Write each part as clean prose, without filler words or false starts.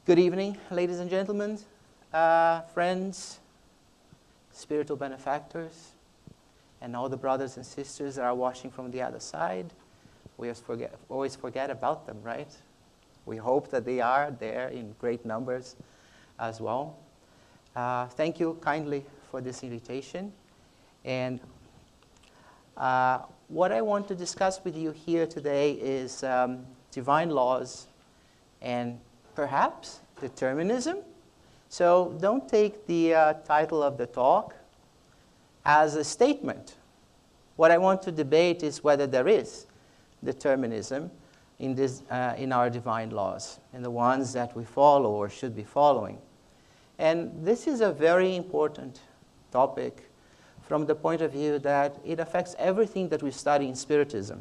Good evening, ladies and gentlemen, friends, spiritual benefactors, and all the brothers and sisters that are watching from the other side. We always forget about them, right? We hope that they are there in great numbers as well. Thank you kindly for this invitation. And what I want to discuss with you here today is divine laws and perhaps determinism. So don't take the title of the talk as a statement. What I want to debate is whether there is determinism in our divine laws, in the ones that we follow or should be following. And this is a very important topic from the point of view that it affects everything that we study in Spiritism.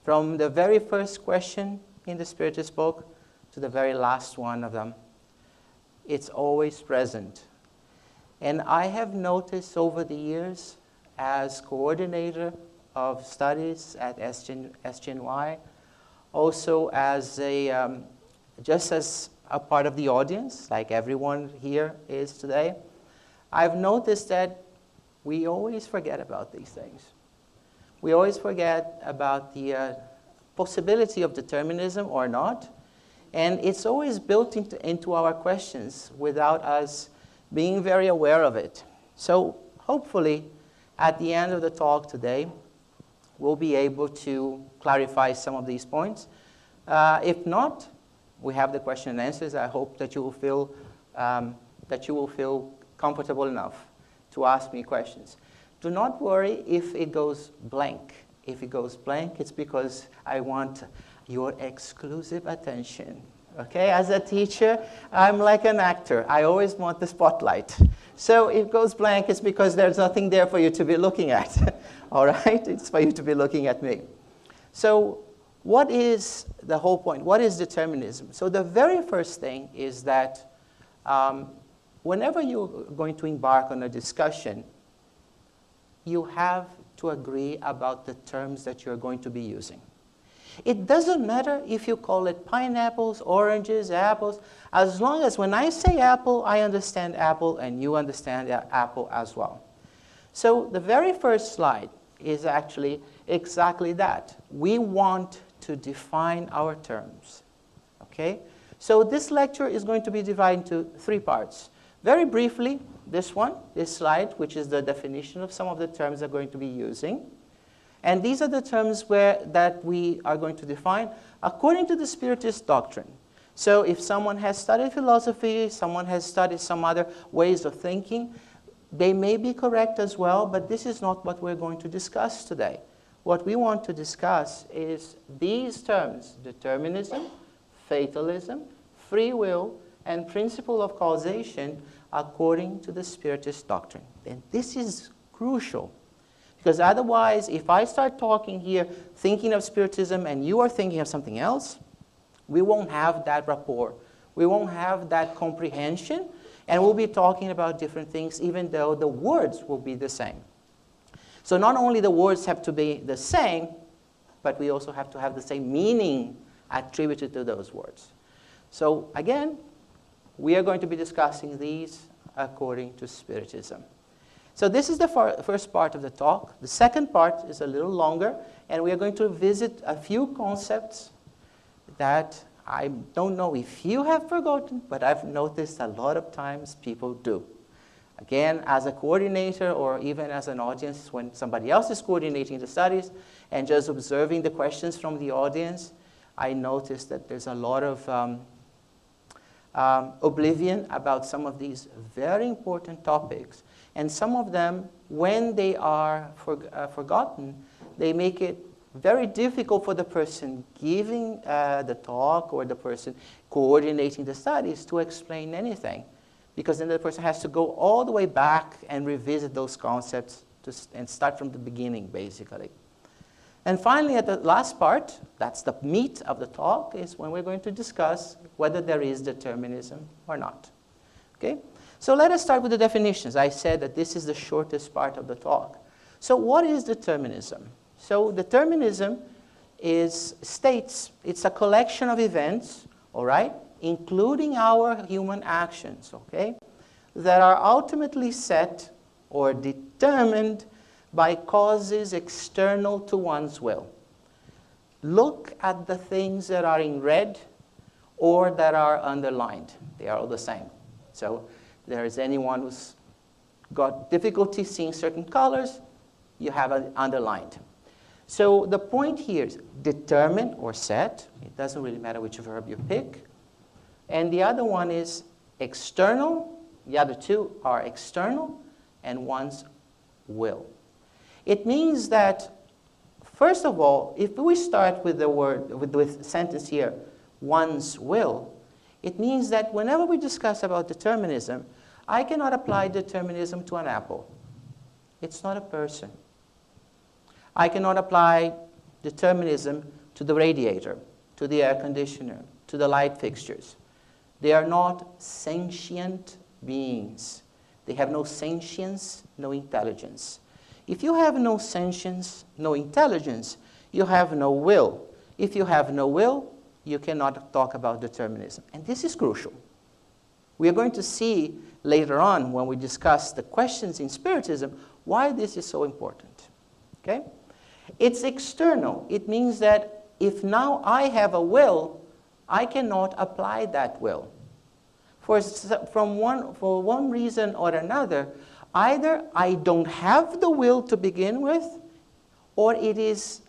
From the very first question in the Spiritist book to the very last one of them, it's always present. And I have noticed over the years, as coordinator of studies at SGNY, also as just as a part of the audience, like everyone here is today, I've noticed that we always forget about these things. We always forget about the possibility of determinism or not, and it's always built into our questions without us being very aware of it. So hopefully, at the end of the talk today, we'll be able to clarify some of these points. If not, we have the question and answers. I hope that you will feel comfortable enough to ask me questions. Do not worry if it goes blank. If it goes blank, it's because I want your exclusive attention. Okay, as a teacher, I'm like an actor. I always want the spotlight. So if it goes blank, it's because there's nothing there for you to be looking at. All right, it's for you to be looking at me. So what is the whole point? What is determinism? So the very first thing is that whenever you're going to embark on a discussion, you have to agree about the terms that you're going to be using. It doesn't matter if you call it pineapples, oranges, apples, as long as when I say apple, I understand apple and you understand apple as well. So the very first slide is actually exactly that. We want to define our terms, okay? So this lecture is going to be divided into three parts. Very briefly, this slide, which is the definition of some of the terms we're going to be using. And these are the terms that we are going to define according to the Spiritist doctrine. So if someone has studied philosophy, someone has studied some other ways of thinking, they may be correct as well, but this is not what we're going to discuss today. What we want to discuss is these terms: determinism, fatalism, free will, and principle of causation according to the Spiritist doctrine. And this is crucial, because otherwise, if I start talking here thinking of Spiritism and you are thinking of something else, we won't have that rapport. We won't have that comprehension, and we'll be talking about different things even though the words will be the same. So not only the words have to be the same, but we also have to have the same meaning attributed to those words. So again, we are going to be discussing these according to Spiritism. So this is the first part of the talk. The second part is a little longer, and we are going to visit a few concepts that I don't know if you have forgotten, but I've noticed a lot of times people do. Again, as a coordinator or even as an audience, when somebody else is coordinating the studies and just observing the questions from the audience, I noticed that there's a lot of oblivion about some of these very important topics. And some of them, when they are forgotten, they make it very difficult for the person giving the talk or the person coordinating the studies to explain anything. Because then the person has to go all the way back and revisit those concepts and start from the beginning, basically. And finally, at the last part, that's the meat of the talk, is when we're going to discuss whether there is determinism or not. Okay? So let us start with the definitions. I said that this is the shortest part of the talk. So what is determinism? So determinism states it's a collection of events, all right, including our human actions, okay, that are ultimately set or determined by causes external to one's will. Look at the things that are in red or that are underlined. They are all the same. So if there is anyone who's got difficulty seeing certain colors, you have it underlined. So the point here is determined or set. It doesn't really matter which verb you pick. And the other one is external. The other two are external and one's will. It means that, first of all, if we start with the word, with the sentence here, one's will, it means that whenever we discuss about determinism, I cannot apply determinism to an apple. It's not a person. I cannot apply determinism to the radiator, to the air conditioner, to the light fixtures. They are not sentient beings. They have no sentience, no intelligence. If you have no sentience, no intelligence, you have no will. If you have no will, you cannot talk about determinism. And this is crucial. We are going to see later on, when we discuss the questions in Spiritism, why this is so important. Okay? It's external. It means that if now I have a will, I cannot apply that will. For one reason or another, either I don't have the will to begin with, or it is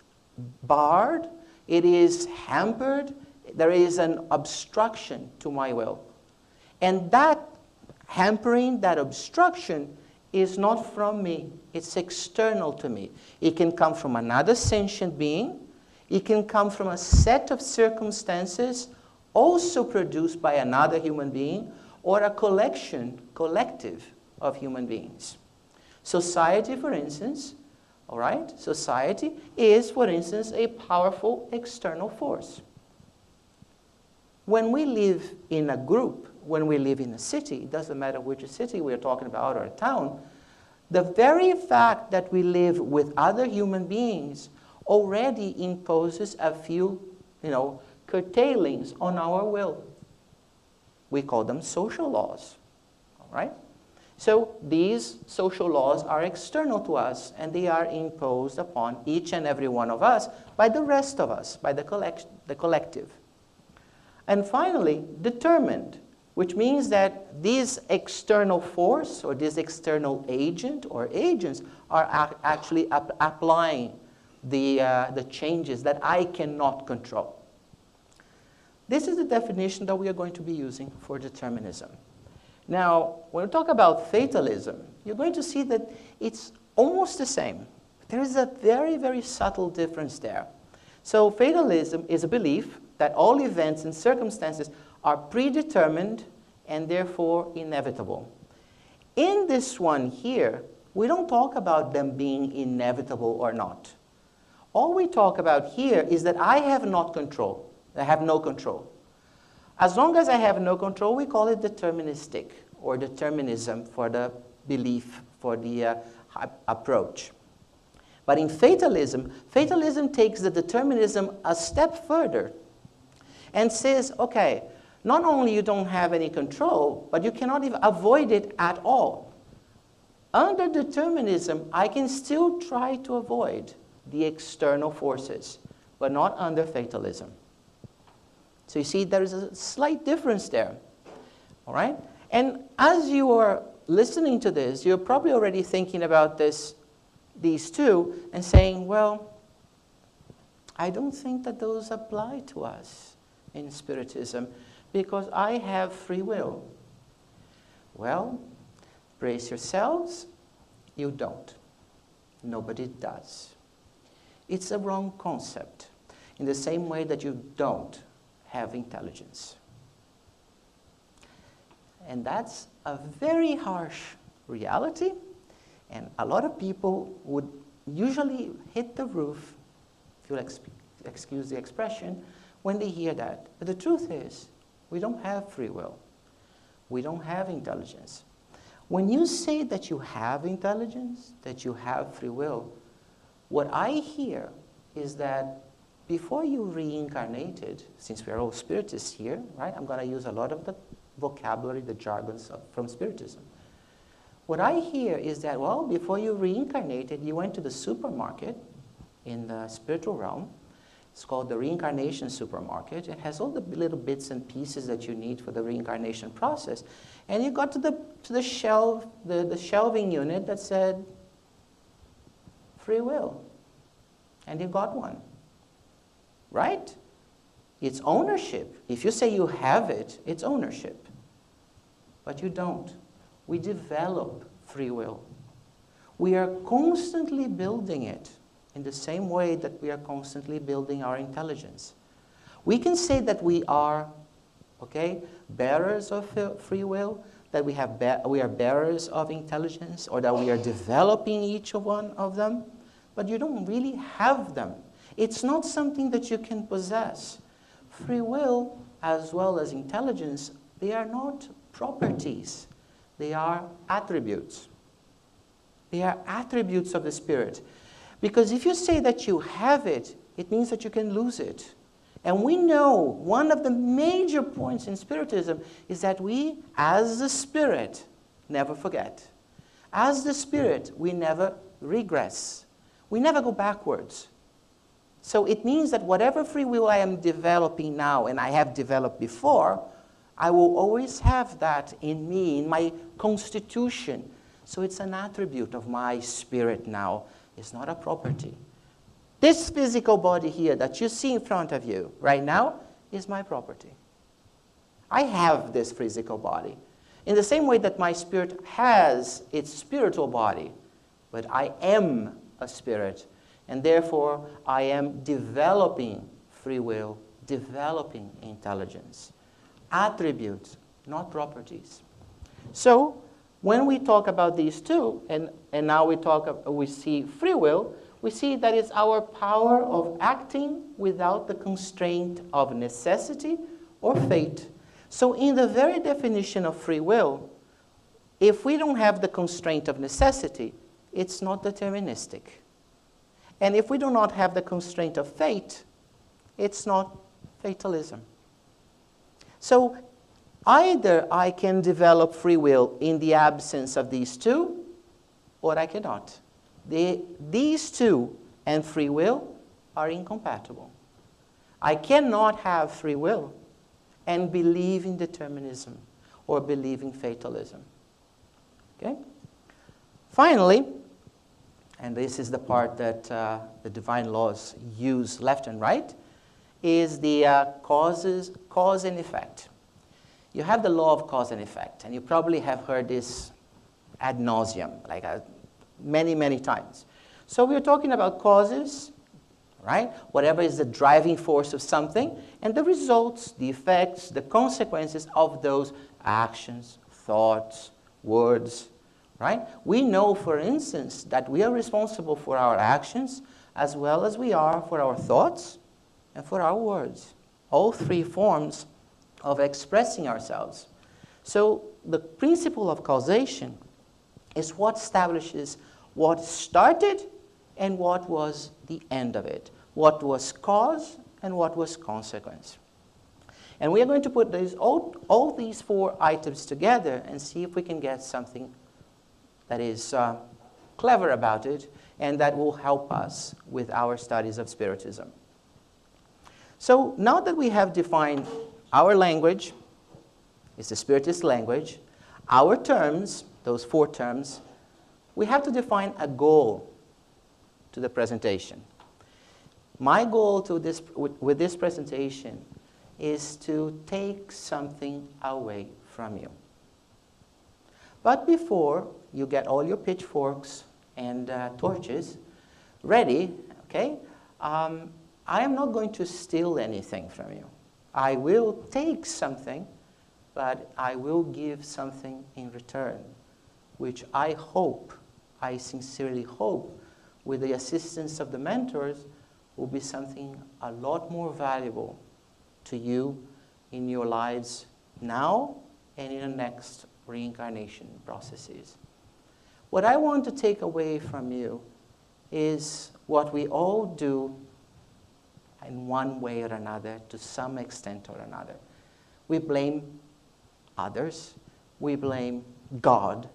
barred, it is hampered, there is an obstruction to my will. And that hampering, that obstruction, is not from me. It's external to me. It can come from another sentient being. It can come from a set of circumstances also produced by another human being, or a collective of human beings. Society, for instance, all right? Society is, for instance, a powerful external force. When we live in a group, when we live in a city, it doesn't matter which city we're talking about or a town, the very fact that we live with other human beings already imposes a few, curtailings on our will. We call them social laws, all right? So these social laws are external to us, and they are imposed upon each and every one of us by the rest of us, by the collective. And finally, determined, which means that this external force or this external agent or agents are actually applying the changes that I cannot control. This is the definition that we are going to be using for determinism. Now, when we talk about fatalism, you're going to see that it's almost the same. There is a very, very subtle difference there. So fatalism is a belief that all events and circumstances are predetermined and therefore inevitable. In this one here, we don't talk about them being inevitable or not. All we talk about here is that I have not control. I have no control. As long as I have no control, we call it deterministic, or determinism for the belief, for the approach. But in fatalism, fatalism takes the determinism a step further and says, okay, not only you don't have any control, but you cannot even avoid it at all. Under determinism, I can still try to avoid the external forces, but not under fatalism. So you see, there is a slight difference there, all right? And as you are listening to this, you're probably already thinking about these two and saying, well, I don't think that those apply to us in Spiritism because I have free will. Well, brace yourselves, you don't. Nobody does. It's a wrong concept, in the same way that you don't have intelligence. And that's a very harsh reality, and a lot of people would usually hit the roof, if you'll excuse the expression, when they hear that. But the truth is, we don't have free will. We don't have intelligence. When you say that you have intelligence, that you have free will, what I hear is that before you reincarnated, since we are all Spiritists here, right? I'm going to use a lot of the vocabulary, the jargons from Spiritism. What I hear is that, well, before you reincarnated, you went to the supermarket in the spiritual realm. It's called the reincarnation supermarket. It has all the little bits and pieces that you need for the reincarnation process. And you got to the shelf, the shelving unit that said free will. And you got one. Right? It's ownership. If you say you have it, it's ownership. But you don't. We develop free will. We are constantly building it in the same way that we are constantly building our intelligence. We can say that we are, okay, bearers of free will, that we are bearers of intelligence, or that we are developing each one of them, but you don't really have them. It's not something that you can possess. Free will, as well as intelligence, they are not properties. They are attributes. They are attributes of the Spirit. Because if you say that you have it, it means that you can lose it. And we know one of the major points in Spiritism is that we, as the Spirit, never forget. As the Spirit, we never regress. We never go backwards. So it means that whatever free will I am developing now, and I have developed before, I will always have that in me, in my constitution. So it's an attribute of my spirit now. It's not a property. This physical body here that you see in front of you right now is my property. I have this physical body. In the same way that my spirit has its spiritual body, but I am a spirit. And therefore, I am developing free will, developing intelligence. Attributes, not properties. So, when we talk about these two, and now we see free will, we see that it's our power of acting without the constraint of necessity or fate. So, in the very definition of free will, if we don't have the constraint of necessity, it's not deterministic. And if we do not have the constraint of fate, it's not fatalism. So either I can develop free will in the absence of these two, or I cannot. These two and free will are incompatible. I cannot have free will and believe in determinism or believe in fatalism. Okay? Finally, and this is the part that the divine laws use left and right, is the cause and effect. You have the law of cause and effect, and you probably have heard this ad nauseum, like many, many times. So we're talking about causes, right? Whatever is the driving force of something, and the results, the effects, the consequences of those actions, thoughts, words, right? We know, for instance, that we are responsible for our actions as well as we are for our thoughts and for our words. All three forms of expressing ourselves. So the principle of causation is what establishes what started and what was the end of it. What was cause and what was consequence. And we are going to put all these four items together and see if we can get something that is clever about it and that will help us with our studies of Spiritism. So now that we have defined our language, it's the Spiritist language, our terms, those four terms, we have to define a goal to the presentation. My goal with this presentation is to take something away from you. But before you get all your pitchforks and torches ready, okay, I am not going to steal anything from you. I will take something, but I will give something in return, which I hope, I sincerely hope, with the assistance of the mentors, will be something a lot more valuable to you in your lives now and in the next reincarnation processes. What I want to take away from you is what we all do in one way or another, to some extent or another. We blame others. We blame God.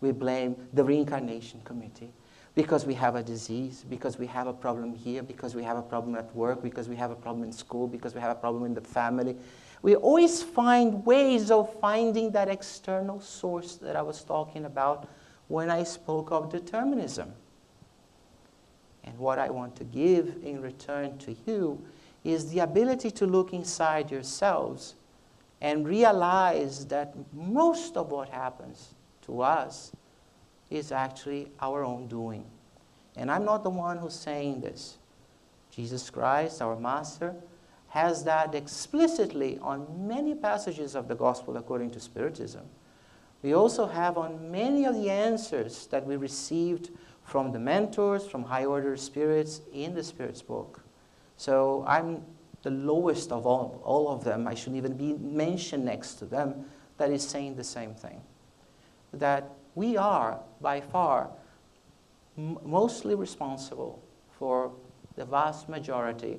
We blame the reincarnation committee because we have a disease, because we have a problem here, because we have a problem at work, because we have a problem in school, because we have a problem in the family. We always find ways of finding that external source that I was talking about when I spoke of determinism. And what I want to give in return to you is the ability to look inside yourselves and realize that most of what happens to us is actually our own doing. And I'm not the one who's saying this. Jesus Christ, our Master, has that explicitly on many passages of the Gospel according to Spiritism. We also have on many of the answers that we received from the mentors, from high-order spirits in the Spirit's book. So I'm the lowest of all of them. I shouldn't even be mentioned next to them that is saying the same thing. That we are, by far, mostly responsible for the vast majority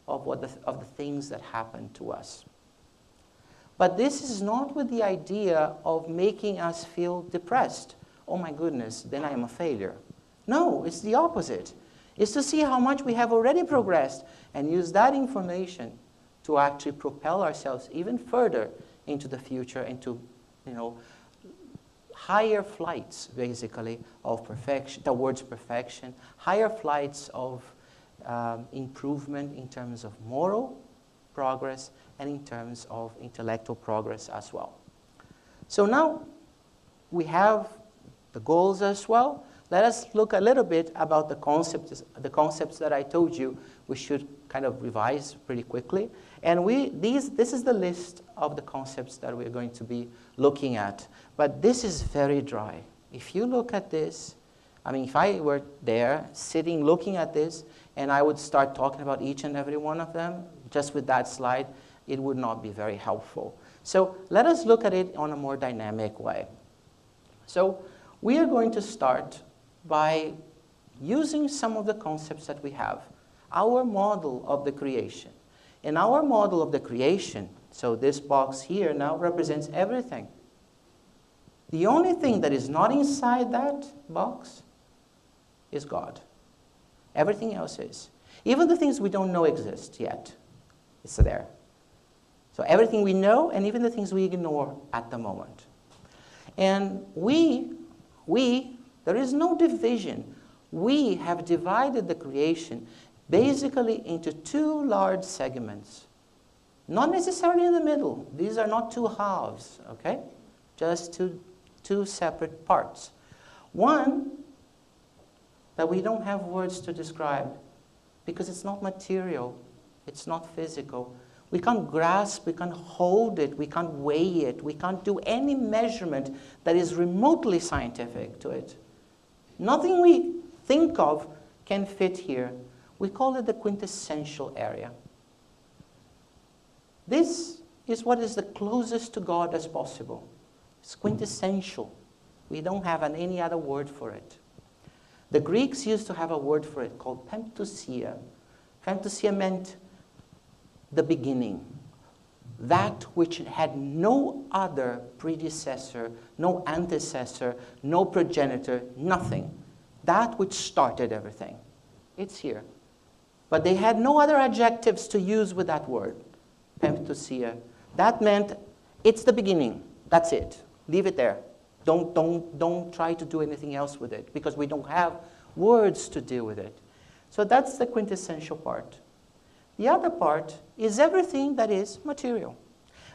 of the things that happen to us. But this is not with the idea of making us feel depressed. Oh my goodness, then I am a failure. No, it's the opposite. It's to see how much we have already progressed and use that information to actually propel ourselves even further into the future, into, higher flights, basically, of perfection, towards perfection, higher flights of improvement in terms of moral progress and in terms of intellectual progress as well. So now we have the goals as well. Let us look a little bit about the concepts that I told you we should kind of revise pretty quickly. And this is the list of the concepts that we're going to be looking at. But this is very dry. If you look at this, I mean, if I were there, sitting, looking at this, and I would start talking about each and every one of them, just with that slide, it would not be very helpful. So let us look at it on a more dynamic way. So we are going to start by using some of the concepts that we have. Our model of the creation. In our model of the creation, so this box here now represents everything. The only thing that is not inside that box is God. Everything else is. Even the things we don't know exist yet, it's there. So everything we know and even the things we ignore at the moment. And there is no division. We have divided the creation basically into two large segments. Not necessarily in the middle. These are not two halves, okay? Just two separate parts. One that we don't have words to describe because it's not material, it's not physical. We can't grasp, we can't hold it, we can't weigh it, we can't do any measurement that is remotely scientific to it. Nothing we think of can fit here. We call it the quintessential area. This is what is the closest to God as possible. It's quintessential. We don't have any other word for it. The Greeks used to have a word for it called pempousia. Pempousia meant the beginning. That which had no other predecessor, no antecessor, no progenitor, nothing. That which started everything. It's here. But they had no other adjectives to use with that word, pempousia. That meant it's the beginning. That's it. Leave it there. Don't try to do anything else with it because we don't have words to deal with it. So that's the quintessential part. The other part is everything that is material.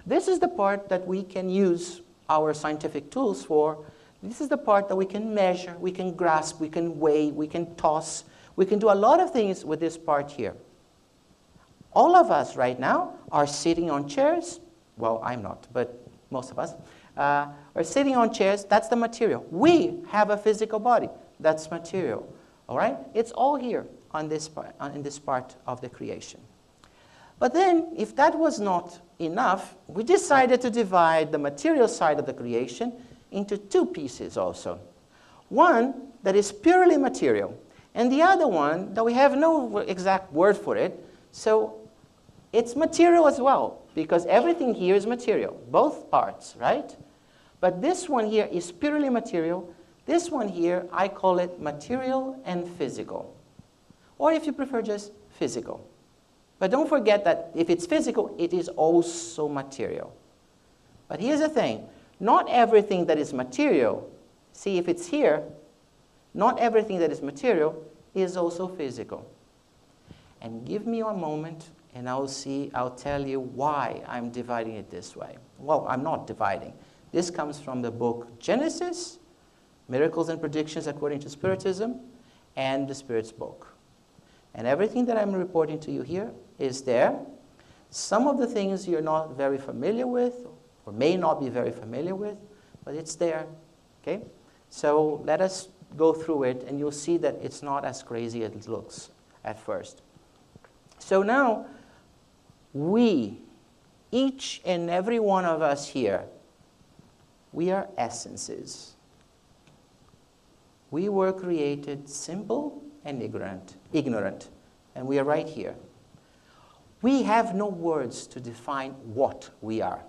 This is the part that we can use our scientific tools for. This is the part that we can measure, we can grasp, we can weigh, we can toss. We can do a lot of things with this part here. All of us right now are sitting on chairs. Well, I'm not, but most of us are sitting on chairs. That's the material. We have a physical body. That's material. All right? It's all here on this part, in this part of the creation. But then, if that was not enough, we decided to divide the material side of the creation into two pieces also. One that is purely material, and the other one that we have no exact word for it, So it's material as well, because everything here is material, both parts, right? But this one here is purely material. This one here, I call it material and physical. Or if you prefer, just physical. But don't forget that if it's physical, it is also material. But here's the thing. Not everything that is material, see if it's here, not everything that is material is also physical. And give me a moment and I'll tell you why I'm dividing it this way. Well, I'm not dividing. This comes from the book Genesis, Miracles and Predictions According to Spiritism, and the Spirit's book. And everything that I'm reporting to you here is there. Some of the things you're not very familiar with, or may not be very familiar with, but it's there, okay? So let us go through it, and you'll see that it's not as crazy as it looks at first. So now, we, each and every one of us here, we are essences. We were created simple and ignorant, and we are right here. We have no words to define what we are.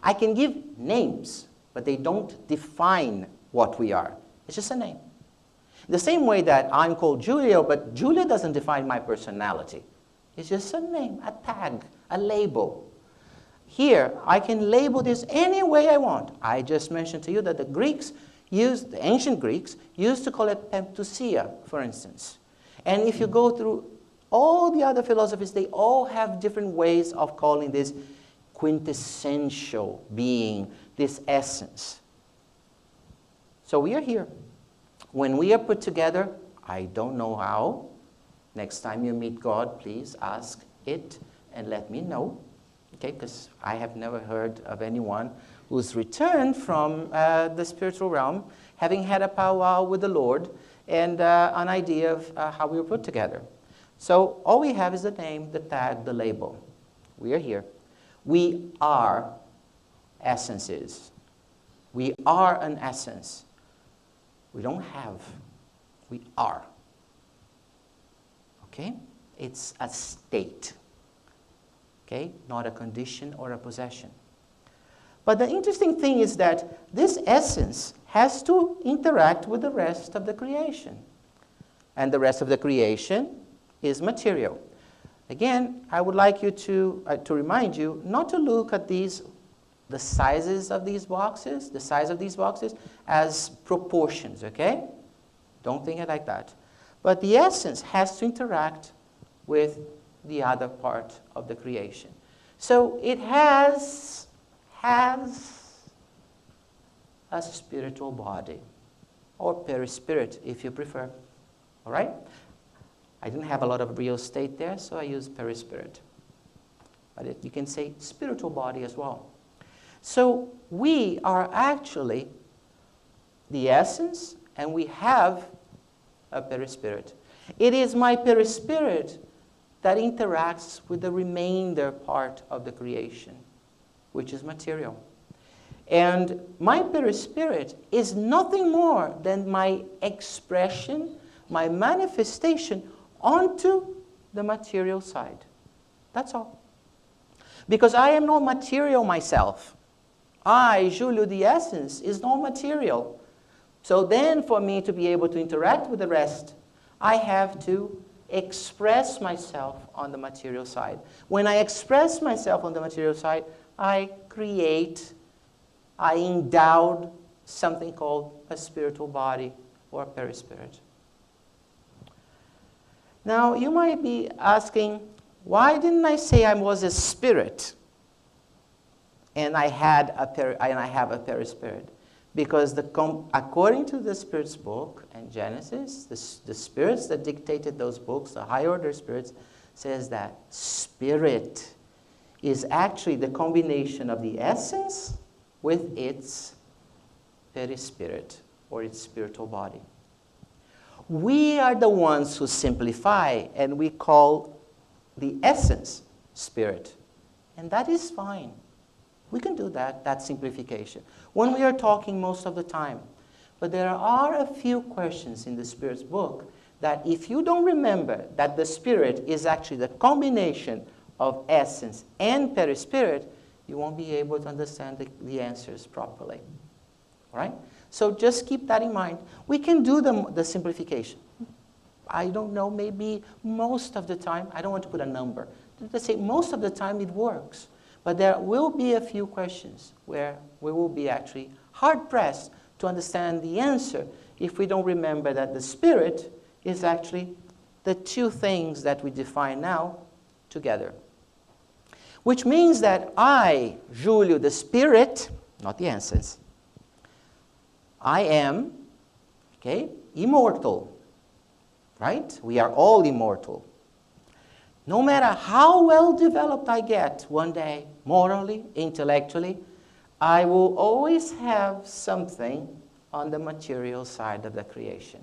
I can give names, but they don't define what we are. It's just a name. The same way that I'm called Julio, but Julio doesn't define my personality. It's just a name, a tag, a label. Here, I can label this any way I want. I just mentioned to you that the ancient Greeks used to call it pempousia, for instance. And if you go through all the other philosophies, they all have different ways of calling this quintessential being, this essence. So we are here. When we are put together, I don't know how. Next time you meet God, please ask it and let me know. Okay, because I have never heard of anyone who's returned from the spiritual realm, having had a powwow with the Lord and an idea of how we were put together. So all we have is the name, the tag, the label. We are here. We are essences. We are an essence. We don't have. We are. Okay? It's a state. Okay? Not a condition or a possession. But the interesting thing is that this essence has to interact with the rest of the creation. And the rest of the creation is material. Again, I would like you to remind you not to look at the sizes of these boxes, the size of these boxes, as proportions, okay? Don't think it like that. But the essence has to interact with the other part of the creation. So it has a spiritual body, or perispirit, if you prefer. All right? I didn't have a lot of real estate there, so I used perispirit. But you can say spiritual body as well. So we are actually the essence, and we have a perispirit. It is my perispirit that interacts with the remainder part of the creation, which is material. And my perispirit is nothing more than my expression, my manifestation onto the material side. That's all. Because I am not material myself. I, Julio, the essence, is not material. So then for me to be able to interact with the rest, I have to express myself on the material side. When I express myself on the material side, I create, I endowed something called a spiritual body or a perispirit. Now, you might be asking, why didn't I say I was a spirit and I have a perispirit? Because according to the Spirit's book and Genesis, the spirits that dictated those books, the higher order spirits, says that spirit is actually the combination of the essence with its perispirit, or its spiritual body. We are the ones who simplify, and we call the essence spirit. And that is fine. We can do that simplification, when we are talking most of the time. But there are a few questions in the Spirit's book that if you don't remember that the spirit is actually the combination of essence and perispirit, you won't be able to understand the answers properly. All right? So just keep that in mind. We can do the simplification. I don't know, maybe most of the time, I don't want to put a number. Let's say most of the time it works. But there will be a few questions where we will be actually hard-pressed to understand the answer if we don't remember that the spirit is actually the two things that we define now together. Which means that I, Julio, the spirit, not the essence, I am, okay, immortal, right? We are all immortal. No matter how well developed I get one day, morally, intellectually, I will always have something on the material side of the creation.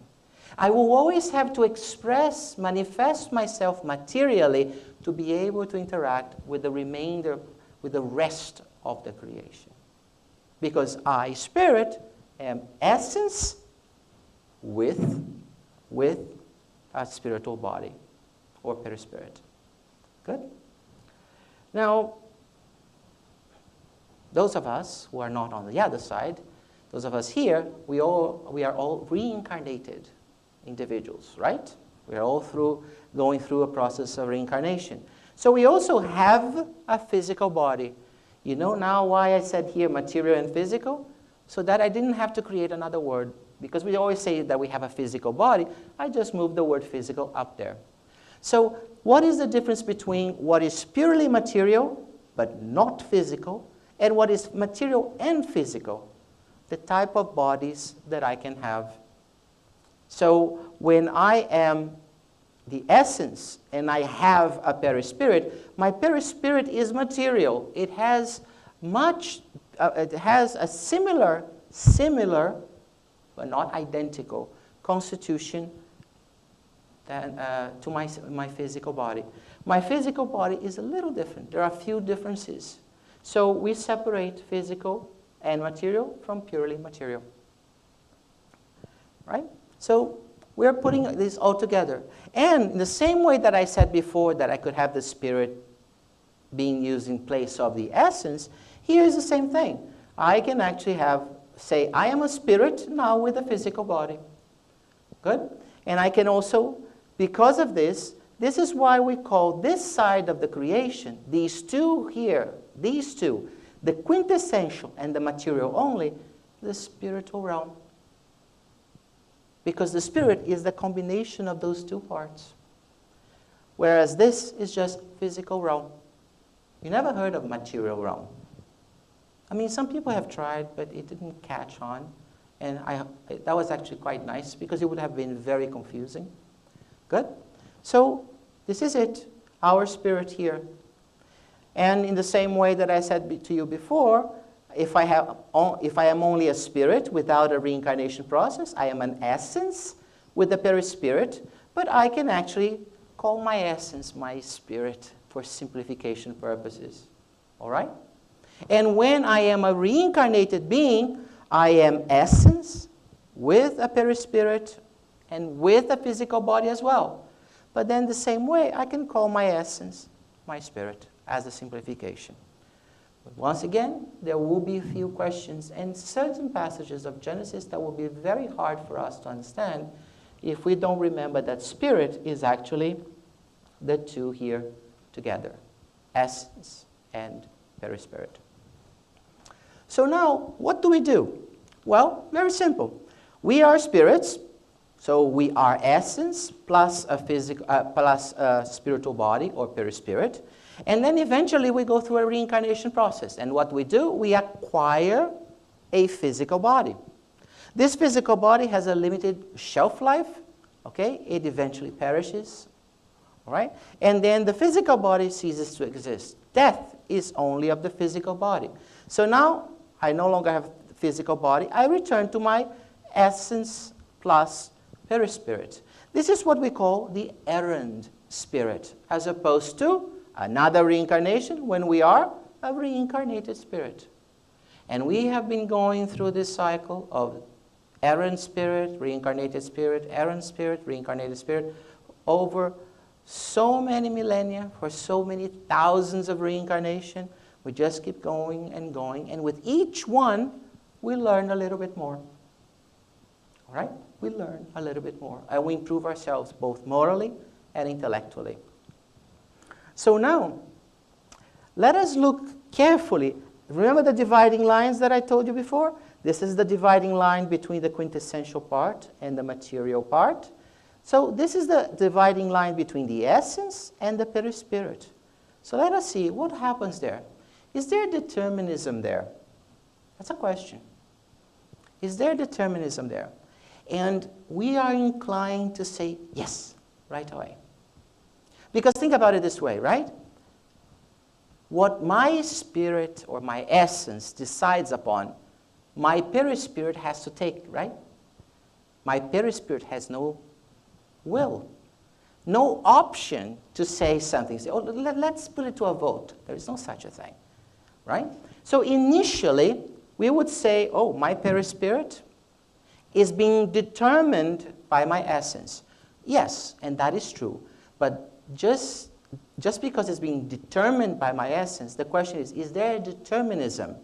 I will always have to express, manifest myself materially to be able to interact with the remainder, with the rest of the creation. Because I, spirit, am essence with a spiritual body or perispirit. Good? Now, those of us who are not on the other side, those of us here, we are all reincarnated individuals, right? We are all going through a process of reincarnation. So we also have a physical body. You know now why I said here material and physical? So that I didn't have to create another word. Because we always say that we have a physical body, I just moved the word physical up there. So what is the difference between what is purely material, but not physical, and what is material and physical? The type of bodies that I can have. So when I am the essence and I have a perispirit, my perispirit is material. It has a similar, but not identical, constitution than, to my physical body. My physical body is a little different. There are a few differences. So we separate physical and material from purely material. Right? So we're putting this all together. And in the same way that I said before that I could have the spirit being used in place of the essence, here is the same thing. I can actually say, I am a spirit now with a physical body. Good? And I can also, because of this is why we call this side of the creation, these two here, these two, the quintessential and the material only, the spiritual realm. Because the spirit is the combination of those two parts. Whereas this is just physical realm. You never heard of material realm. I mean, some people have tried, but it didn't catch on. And that was actually quite nice, because it would have been very confusing. Good? So this is it, our spirit here. And in the same way that I said to you before, if I am only a spirit without a reincarnation process, I am an essence with a perispirit, but I can actually call my essence my spirit for simplification purposes. All right? And when I am a reincarnated being, I am essence with a perispirit and with a physical body as well. But then the same way, I can call my essence my spirit as a simplification. But once again, there will be a few questions and certain passages of Genesis that will be very hard for us to understand if we don't remember that spirit is actually the two here together, essence and perispirit. So now, what do we do? Well, very simple. We are spirits, so we are essence plus a spiritual body or perispirit. And then eventually we go through a reincarnation process. And what we do, we acquire a physical body. This physical body has a limited shelf life. Okay? It eventually perishes. All right? And then the physical body ceases to exist. Death is only of the physical body. So now I no longer have the physical body. I return to my essence plus perispirit. This is what we call the errand spirit, as opposed to another reincarnation when we are a reincarnated spirit. And we have been going through this cycle of errant spirit, reincarnated spirit, errant spirit, reincarnated spirit, over so many millennia, for so many thousands of reincarnation. We just keep going and going, and with each one, we learn a little bit more. All right? We learn a little bit more, and we improve ourselves both morally and intellectually. So now, let us look carefully. Remember the dividing lines that I told you before? This is the dividing line between the quintessential part and the material part. So this is the dividing line between the essence and the perispirit. So let us see what happens there. Is there determinism there? That's a question. Is there determinism there? And we are inclined to say yes, right away. Because think about it this way, right? What my spirit or my essence decides upon, my perispirit has to take, right? My perispirit has no will, no option to say something. Say, oh, let's put it to a vote. There is no such a thing, right? So initially, we would say, oh, my perispirit is being determined by my essence. Yes, and that is true. But just because it's being determined by my essence, the question is there a determinism?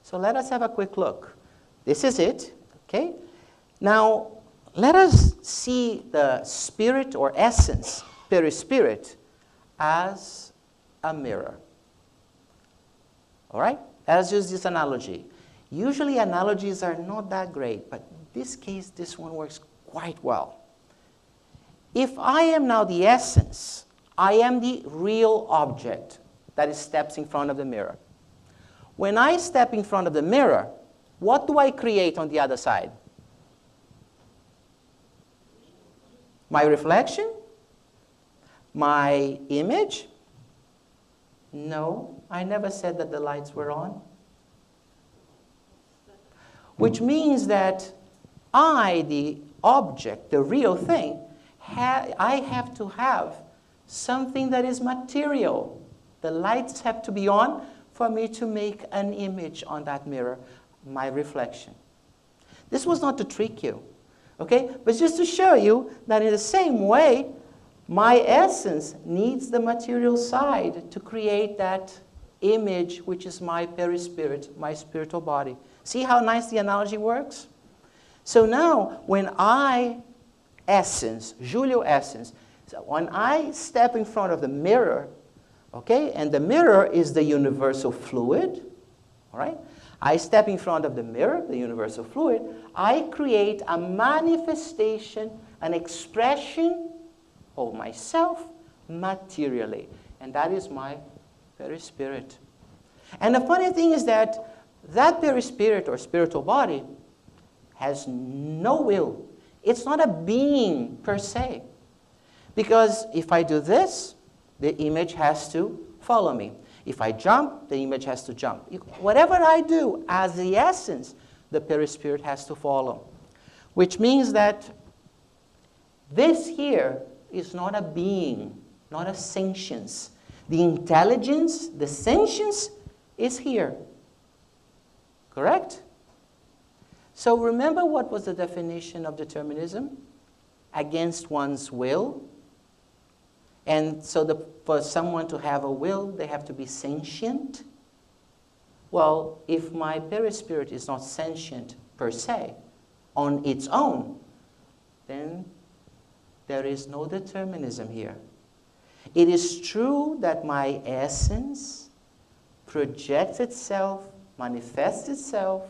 So let us have a quick look. This is it, okay? Now, let us see the spirit or essence, perispirit, as a mirror. All right? Let us use this analogy. Usually analogies are not that great, but in this case, this one works quite well. If I am now the essence, I am the real object that steps in front of the mirror. When I step in front of the mirror, what do I create on the other side? My reflection? My image? No, I never said that the lights were on. Which means that I, the object, the real thing, I have to have something that is material. The lights have to be on for me to make an image on that mirror, my reflection. This was not to trick you, okay? But just to show you that in the same way, my essence needs the material side to create that image, which is my perispirit, my spiritual body. See how nice the analogy works? So now, when I essence, Julio essence, so when I step in front of the mirror, okay, and the mirror is the universal fluid, all right? I step in front of the mirror, the universal fluid, I create a manifestation, an expression of myself materially, and that is my perispirit. And the funny thing is that that perispirit or spiritual body has no will. It's not a being per se. Because if I do this, the image has to follow me. If I jump, the image has to jump. Whatever I do as the essence, the perispirit has to follow. Which means that this here is not a being, not a sentience. The intelligence, the sentience is here. Correct? So remember what was the definition of determinism? Against one's will. And so for someone to have a will, they have to be sentient. Well, if my perispirit is not sentient per se, on its own, then there is no determinism here. It is true that my essence projects itself, manifests itself,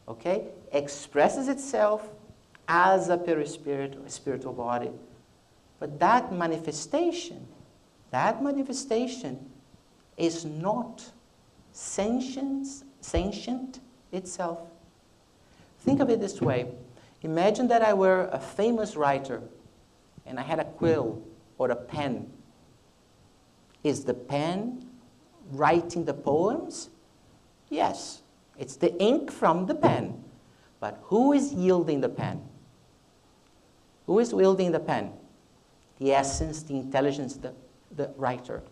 okay, expresses itself as a perispirit or spiritual body. But that manifestation is not sentient itself. Think of it this way. Imagine that I were a famous writer and I had a quill or a pen. Is the pen writing the poems? Yes, it's the ink from the pen. But who is yielding the pen? Who is wielding the pen? The essence, the intelligence, the writer.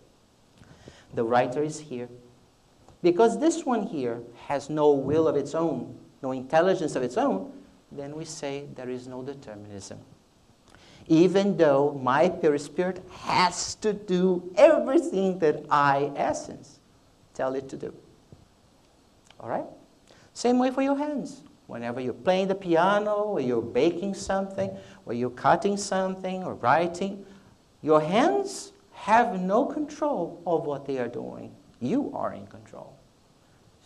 The writer is here. Because this one here has no will of its own, no intelligence of its own, then we say there is no determinism. Even though my perispirit has to do everything that I, essence, tell it to do. All right? Same way for your hands. Whenever you're playing the piano, or you're baking something, or you're cutting something, or writing, your hands have no control of what they are doing. You are in control.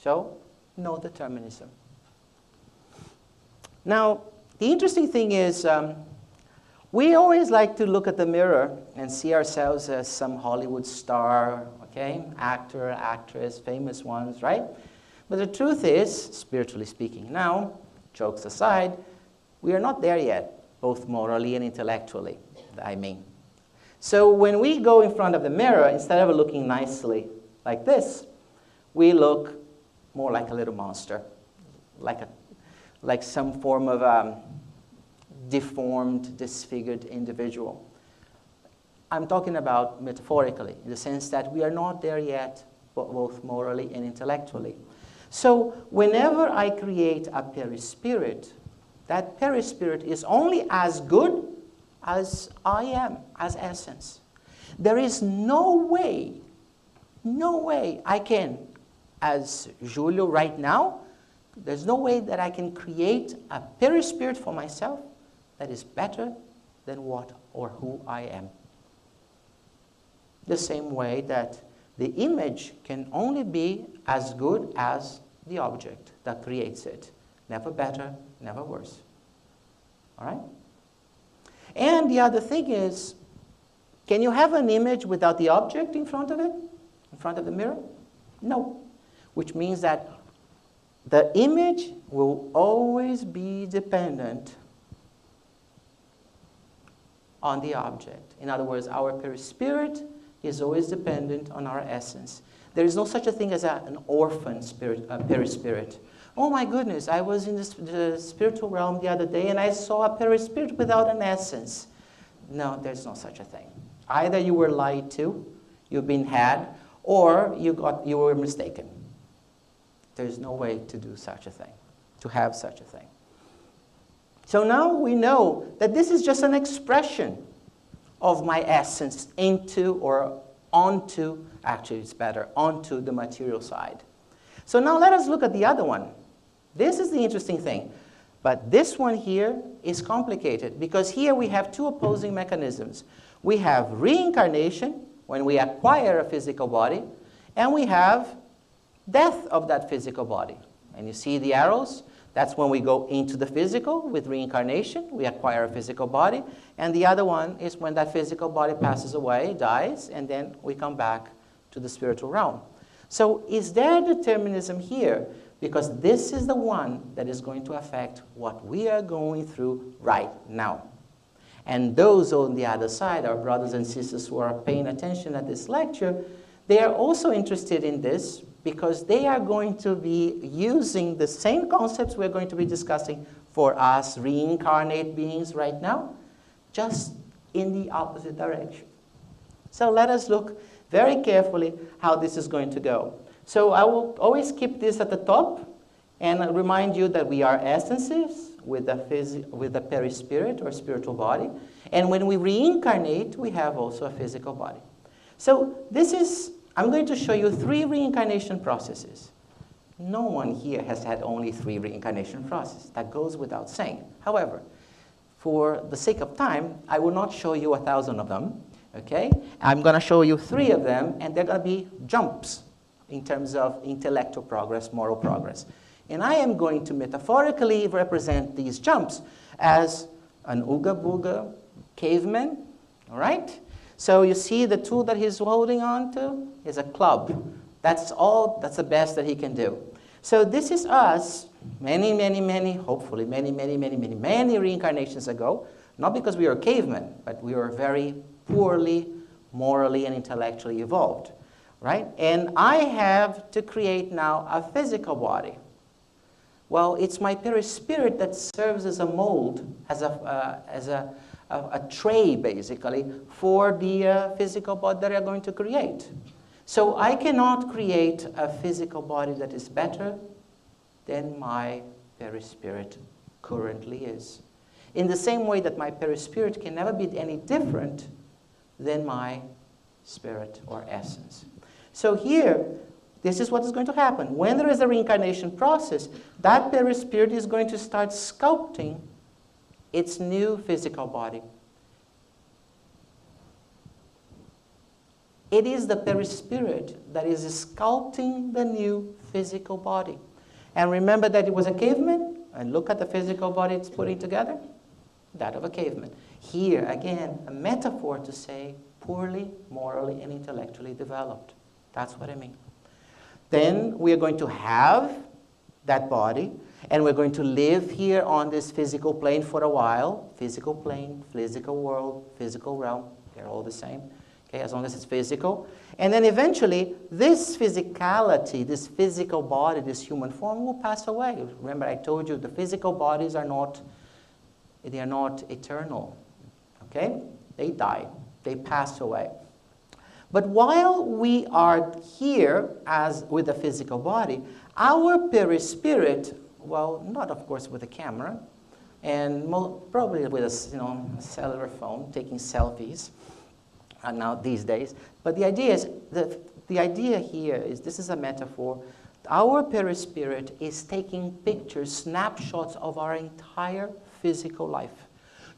So, no determinism. Now, the interesting thing is, we always like to look at the mirror and see ourselves as some Hollywood star, okay? Actor, actress, famous ones, right? But the truth is, spiritually speaking now, jokes aside, we are not there yet, both morally and intellectually, I mean. So when we go in front of the mirror, instead of looking nicely like this, we look more like a little monster, like some form of deformed, disfigured individual. I'm talking about metaphorically, in the sense that we are not there yet, both morally and intellectually. So whenever I create a perispirit, that perispirit is only as good as I am, as essence. There is no way I can, as Julio right now, there's no way that I can create a perispirit for myself that is better than what or who I am. The same way that the image can only be as good as the object that creates it. Never better, never worse. All right? And the other thing is, can you have an image without the object in front of it? In front of the mirror? No. Which means that the image will always be dependent on the object. In other words, our perispirit is always dependent on our essence. There is no such a thing as an orphan spirit, perispirit. Oh my goodness, I was in the spiritual realm the other day and I saw a perispirit without an essence. No, there's no such a thing. Either you were lied to, you've been had, or you were mistaken. There's no way to do such a thing, to have such a thing. So now we know that this is just an expression of my essence into or onto, actually it's better, onto the material side. So now let us look at the other one. This is the interesting thing. But this one here is complicated because here we have two opposing mechanisms. We have reincarnation, when we acquire a physical body, and we have death of that physical body. And you see the arrows? That's when we go into the physical with reincarnation, we acquire a physical body. And the other one is when that physical body passes away, dies, and then we come back to the spiritual realm. So is there determinism here? Because this is the one that is going to affect what we are going through right now. And those on the other side, our brothers and sisters who are paying attention at this lecture, they are also interested in this because they are going to be using the same concepts we're going to be discussing for us reincarnate beings right now, just in the opposite direction. So let us look very carefully how this is going to go. So I will always keep this at the top and remind you that we are essences with a perispirit or spiritual body. And when we reincarnate, we have also a physical body. So this is, I'm going to show you 3 reincarnation processes. No one here has had only 3 reincarnation processes. That goes without saying. However, for the sake of time, I will not show you 1,000 of them. Okay? I'm going to show you 3 of them, and they're going to be jumps in terms of intellectual progress, moral progress. And I am going to metaphorically represent these jumps as an ooga booga caveman, all right? So you see the tool that he's holding on to is a club. That's the best that he can do. So this is us many, hopefully many reincarnations ago, not because we were cavemen, but we were very poorly, morally, and intellectually evolved, right? And I have to create now a physical body. Well, it's my perispirit that serves as a mold, as a tray, basically, for the physical body that I'm going to create. So I cannot create a physical body that is better than my perispirit currently is. In the same way that my perispirit can never be any different than my spirit or essence. So here, this is what is going to happen. When there is a reincarnation process, that perispirit is going to start sculpting its new physical body. It is the perispirit that is sculpting the new physical body. And remember that it was a caveman? And look at the physical body it's putting together. That of a caveman. Here, again, a metaphor to say poorly, morally, and intellectually developed. That's what I mean. Then we are going to have that body, and we're going to live here on this physical plane for a while. Physical plane, physical world, physical realm, they're all the same. Okay, as long as it's physical. And then eventually, this physicality, this physical body, this human form will pass away. Remember, I told you the physical bodies are not, they are not eternal. Okay? They die. They pass away. But while we are here as with the physical body, our perispirit, well, not of course with a camera, and probably with a cellular phone, taking selfies, now these days. But the idea is, the idea here is, this is a metaphor, our perispirit is taking pictures, snapshots of our entire physical life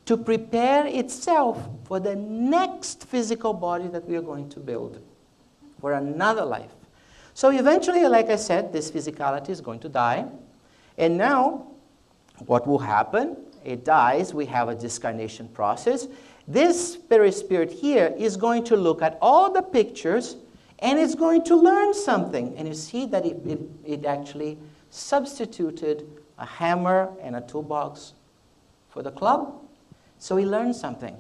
to prepare itself for the next physical body that we are going to build, for another life. So eventually, like I said, this physicality is going to die. And now, what will happen? It dies, we have a discarnation process. This perispirit here is going to look at all the pictures and it's going to learn something. And you see that it actually substituted a hammer and a toolbox for the club. So he learned something.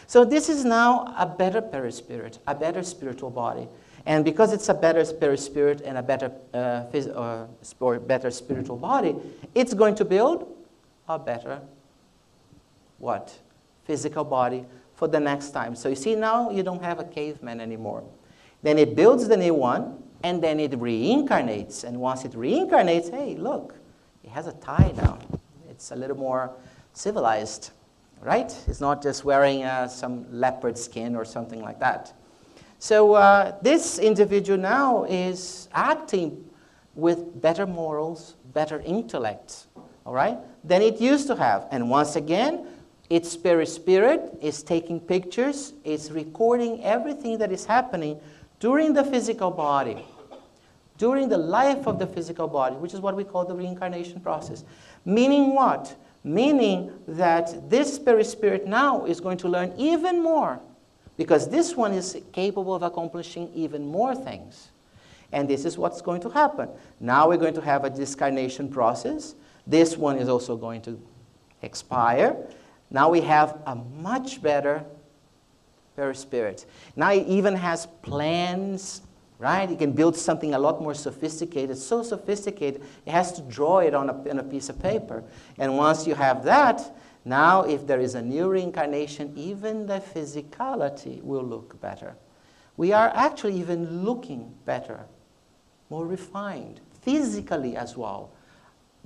So this is now a better perispirit, a better spiritual body. And because it's a better perispirit and a better, better spiritual body, it's going to build a better what? Physical body for the next time. So you see now you don't have a caveman anymore. Then it builds the new one, and then it reincarnates. And once it reincarnates, hey, look, it has a tie now. It's a little more civilized, right? It's not just wearing some leopard skin or something like that. So this individual now is acting with better morals, better intellect, all right, than it used to have. And once again, its perispirit is taking pictures, it's recording everything that is happening during the physical body, during the life of the physical body, which is what we call the reincarnation process. Meaning what? Meaning that this perispirit now is going to learn even more, because this one is capable of accomplishing even more things. And this is what's going to happen. Now we're going to have a discarnation process. This one is also going to expire. Now we have a much better perispirit. Now it even has plans, right? It can build something a lot more sophisticated, so sophisticated, it has to draw it on a piece of paper. And once you have that, now if there is a new reincarnation, even the physicality will look better. We are actually even looking better, more refined, physically as well.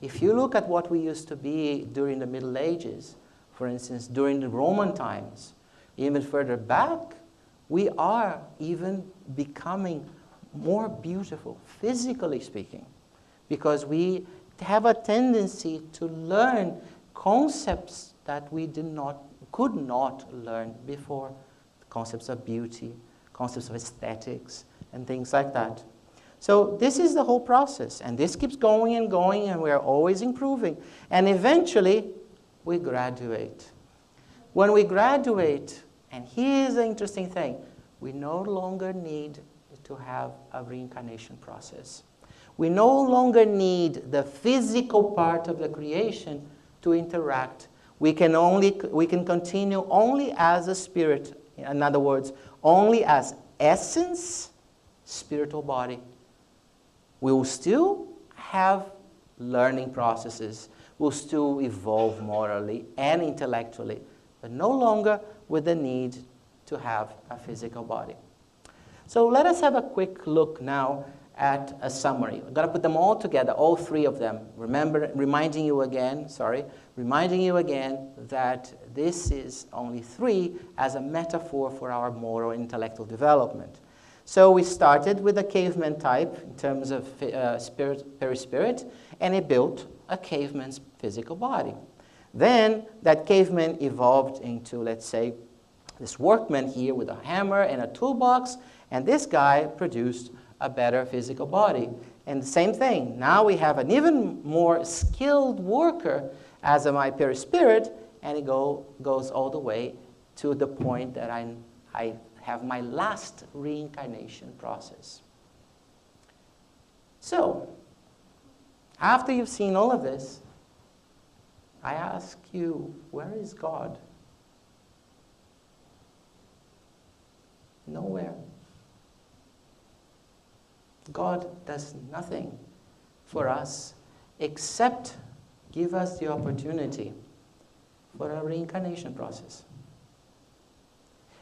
If you look at what we used to be during the Middle Ages, for instance, during the Roman times, even further back, we are even becoming more beautiful, physically speaking, because we have a tendency to learn concepts that we could not learn before, concepts of beauty, concepts of aesthetics, and things like that. So this is the whole process, and this keeps going, and we are always improving. And eventually, we graduate. When we graduate, and here's the interesting thing, we no longer need to have a reincarnation process. We no longer need the physical part of the creation to interact. We can continue only as a spirit. In other words, only as essence, spiritual body. We will still have learning processes. We'll still evolve morally and intellectually, but no longer with the need to have a physical body. So let us have a quick look now at a summary. I'm going to put them all together, all three of them. Reminding you again that this is only three as a metaphor for our moral and intellectual development. So we started with a caveman type in terms of perispirit, and it built a caveman's physical body. Then that caveman evolved into, let's say, this workman here with a hammer and a toolbox, and this guy produced a better physical body. And the same thing, now we have an even more skilled worker as my perispirit, and it goes all the way to the point that I have my last reincarnation process. So, after you've seen all of this, I ask you, where is God? Nowhere. God does nothing for us except give us the opportunity for a reincarnation process.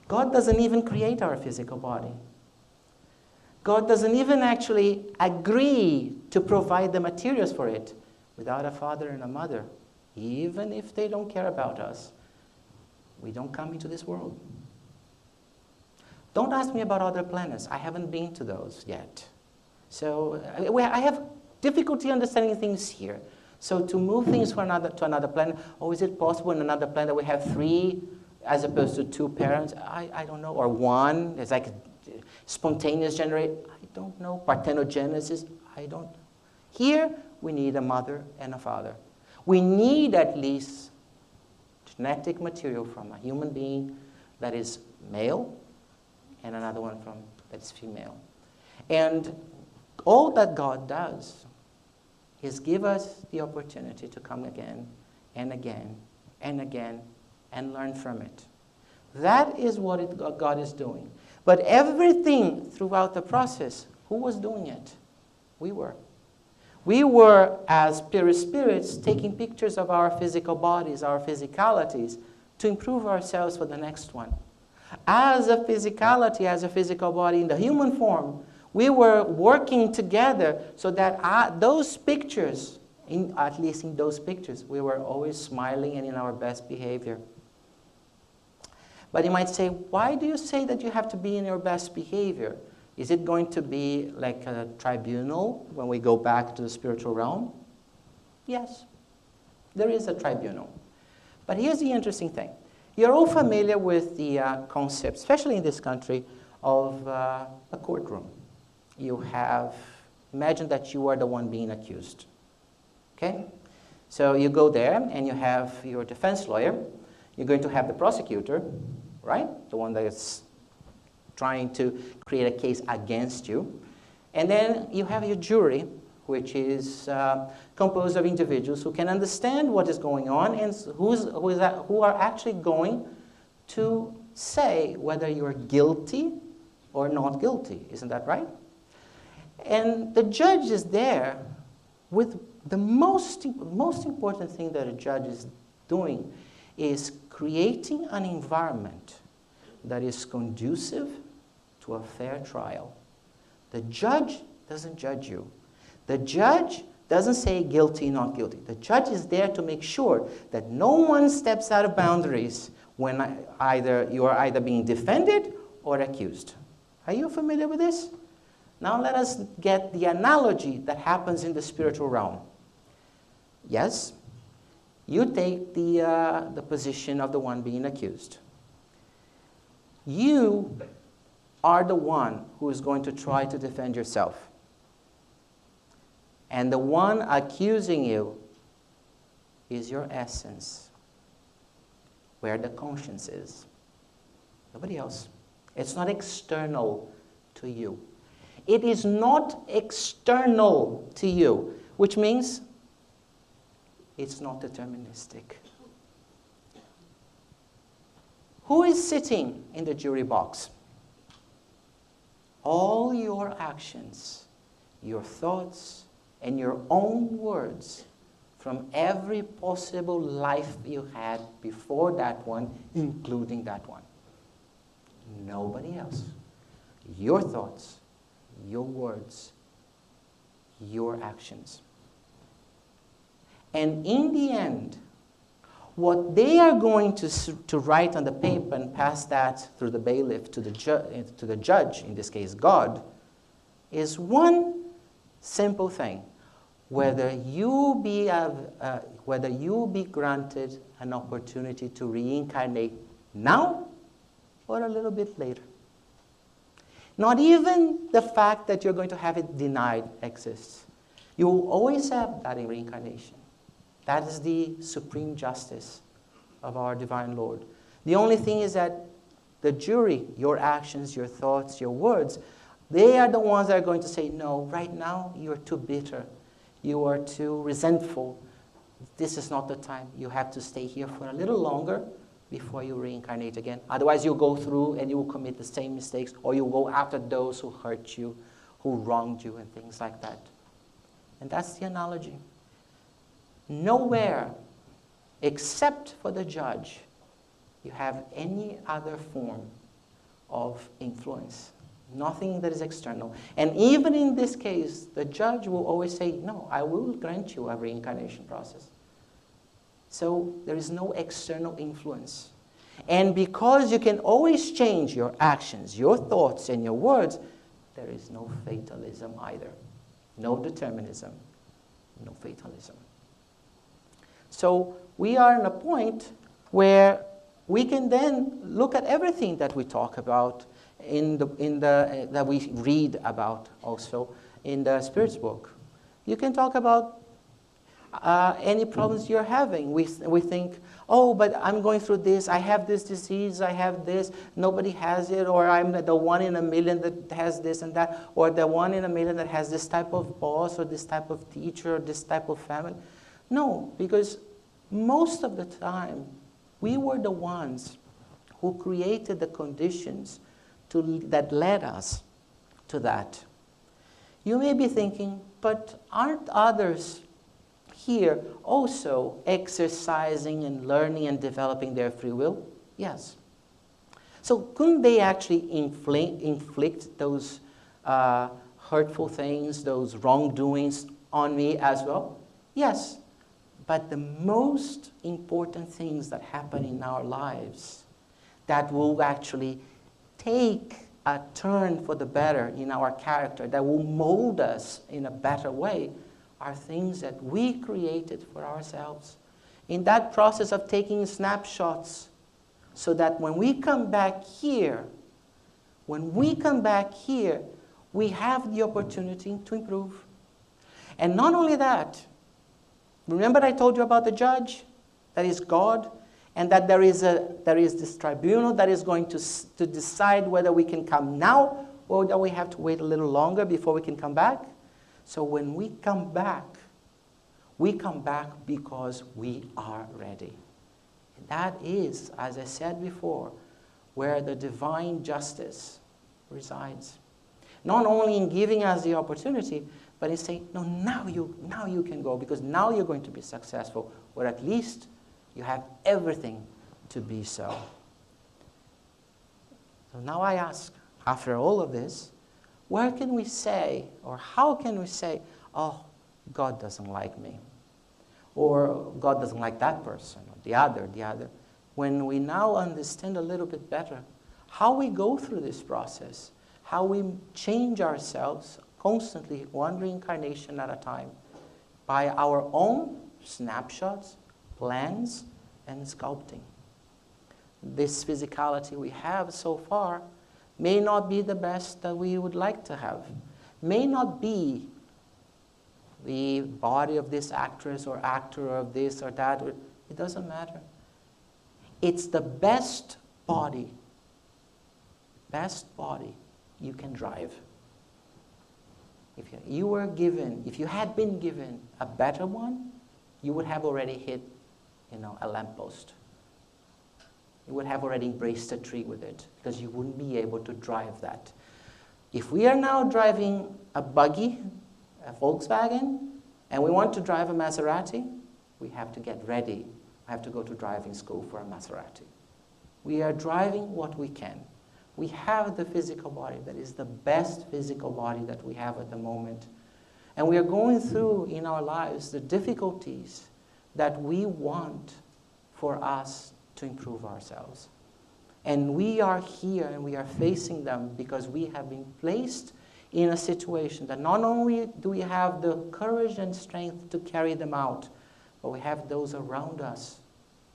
God doesn't even create our physical body. God doesn't even actually agree to provide the materials for it without a father and a mother. Even if they don't care about us, we don't come into this world. Don't ask me about other planets. I haven't been to those yet. So I have difficulty understanding things here. So to move things from to another planet, or is it possible in another planet we have 3 as opposed to 2 parents? I don't know. Or 1, it's like spontaneous generation. I don't know. Parthenogenesis, I don't know. Here, we need a mother and a father. We need at least genetic material from a human being that is male and another one that is female. And all that God does is give us the opportunity to come again and again and again and learn from it. That is what God is doing. But everything throughout the process, who was doing it? We were. We were, as spirits, taking pictures of our physical bodies, our physicalities, to improve ourselves for the next one. As a physicality, as a physical body in the human form, we were working together so that those pictures, at least in those pictures, we were always smiling and in our best behavior. But you might say, why do you say that you have to be in your best behavior? Is it going to be like a tribunal when we go back to the spiritual realm? Yes, there is a tribunal. But here's the interesting thing. You're all familiar with the concept, especially in this country, of a courtroom. Imagine that you are the one being accused. Okay? So you go there and you have your defense lawyer. You're going to have the prosecutor, right? The one that is trying to create a case against you. And then you have your jury, which is composed of individuals who can understand what is going on and who are actually going to say whether you're guilty or not guilty. Isn't that right? And the judge is there with the most important thing that a judge is doing is creating an environment that is conducive to a fair trial. The judge doesn't judge you. The judge doesn't say guilty, not guilty. The judge is there to make sure that no one steps out of boundaries when you are either being defended or accused. Are you familiar with this? Now let us get the analogy that happens in the spiritual realm. Yes, you take the position of the one being accused. You are the one who is going to try to defend yourself. And the one accusing you is your essence, where the conscience is. Nobody else. It's not external to you. It is not external to you, which means it's not deterministic. Who is sitting in the jury box? All your actions, your thoughts, and your own words from every possible life you had before that one, including that one. Nobody else. Your thoughts, your words, your actions. And in the end, what they are going to write on the paper and pass that through the bailiff to the judge, in this case God, is one simple thing: whether you be granted an opportunity to reincarnate now or a little bit later. Not even the fact that you're going to have it denied exists. You will always have that in reincarnation. That is the supreme justice of our Divine Lord. The only thing is that the jury, your actions, your thoughts, your words, they are the ones that are going to say, no, right now you're too bitter. You are too resentful. This is not the time. You have to stay here for a little longer before you reincarnate again. Otherwise, you'll go through and you will commit the same mistakes, or you'll go after those who hurt you, who wronged you, and things like that. And that's the analogy. Nowhere, except for the judge, you have any other form of influence. Nothing that is external. And even in this case, the judge will always say, no, I will grant you a reincarnation process. So there is no external influence. And because you can always change your actions, your thoughts, and your words, there is no fatalism either. No determinism, no fatalism. So we are in a point where we can then look at everything that we talk about that we read about also in the Spirit's book. You can talk about any problems you're having. We think, oh, but I'm going through this, I have this disease, I have this, nobody has it, or I'm the one in a million that has this and that, or the one in a million that has this type of boss, or this type of teacher, or this type of family. No, because most of the time, we were the ones who created the conditions that led us to that. You may be thinking, but aren't others here also exercising and learning and developing their free will? Yes. So couldn't they actually inflict those hurtful things, those wrongdoings on me as well? Yes. But the most important things that happen in our lives that will actually take a turn for the better in our character, that will mold us in a better way, are things that we created for ourselves. In that process of taking snapshots, so that when we come back here, we have the opportunity to improve. And not only that, remember I told you about the judge, that is God, and that there is this tribunal that is going to decide whether we can come now or that we have to wait a little longer before we can come back. So when we come back because we are ready. And that is, as I said before, where the divine justice resides. Not only in giving us the opportunity, but in saying, no, now you can go, because now you're going to be successful, or at least you have everything to be so. So now I ask, after all of this, where can we say, or how can we say, oh, God doesn't like me, or God doesn't like that person, or the other, when we now understand a little bit better how we go through this process, how we change ourselves constantly, one reincarnation at a time, by our own snapshots, plans, and sculpting. This physicality we have so far may not be the best that we would like to have, may not be the body of this actress or actor of this or that. It doesn't matter. It's the best body you can drive. If you had been given a better one, you would have already hit, a lamppost. You would have already embraced a tree with it, because you wouldn't be able to drive that. If we are now driving a buggy, a Volkswagen, and we want to drive a Maserati, we have to get ready. I have to go to driving school for a Maserati. We are driving what we can. We have the physical body that is the best physical body that we have at the moment. And we are going through in our lives the difficulties that we want for us to improve ourselves. And we are here and we are facing them because we have been placed in a situation that not only do we have the courage and strength to carry them out, but we have those around us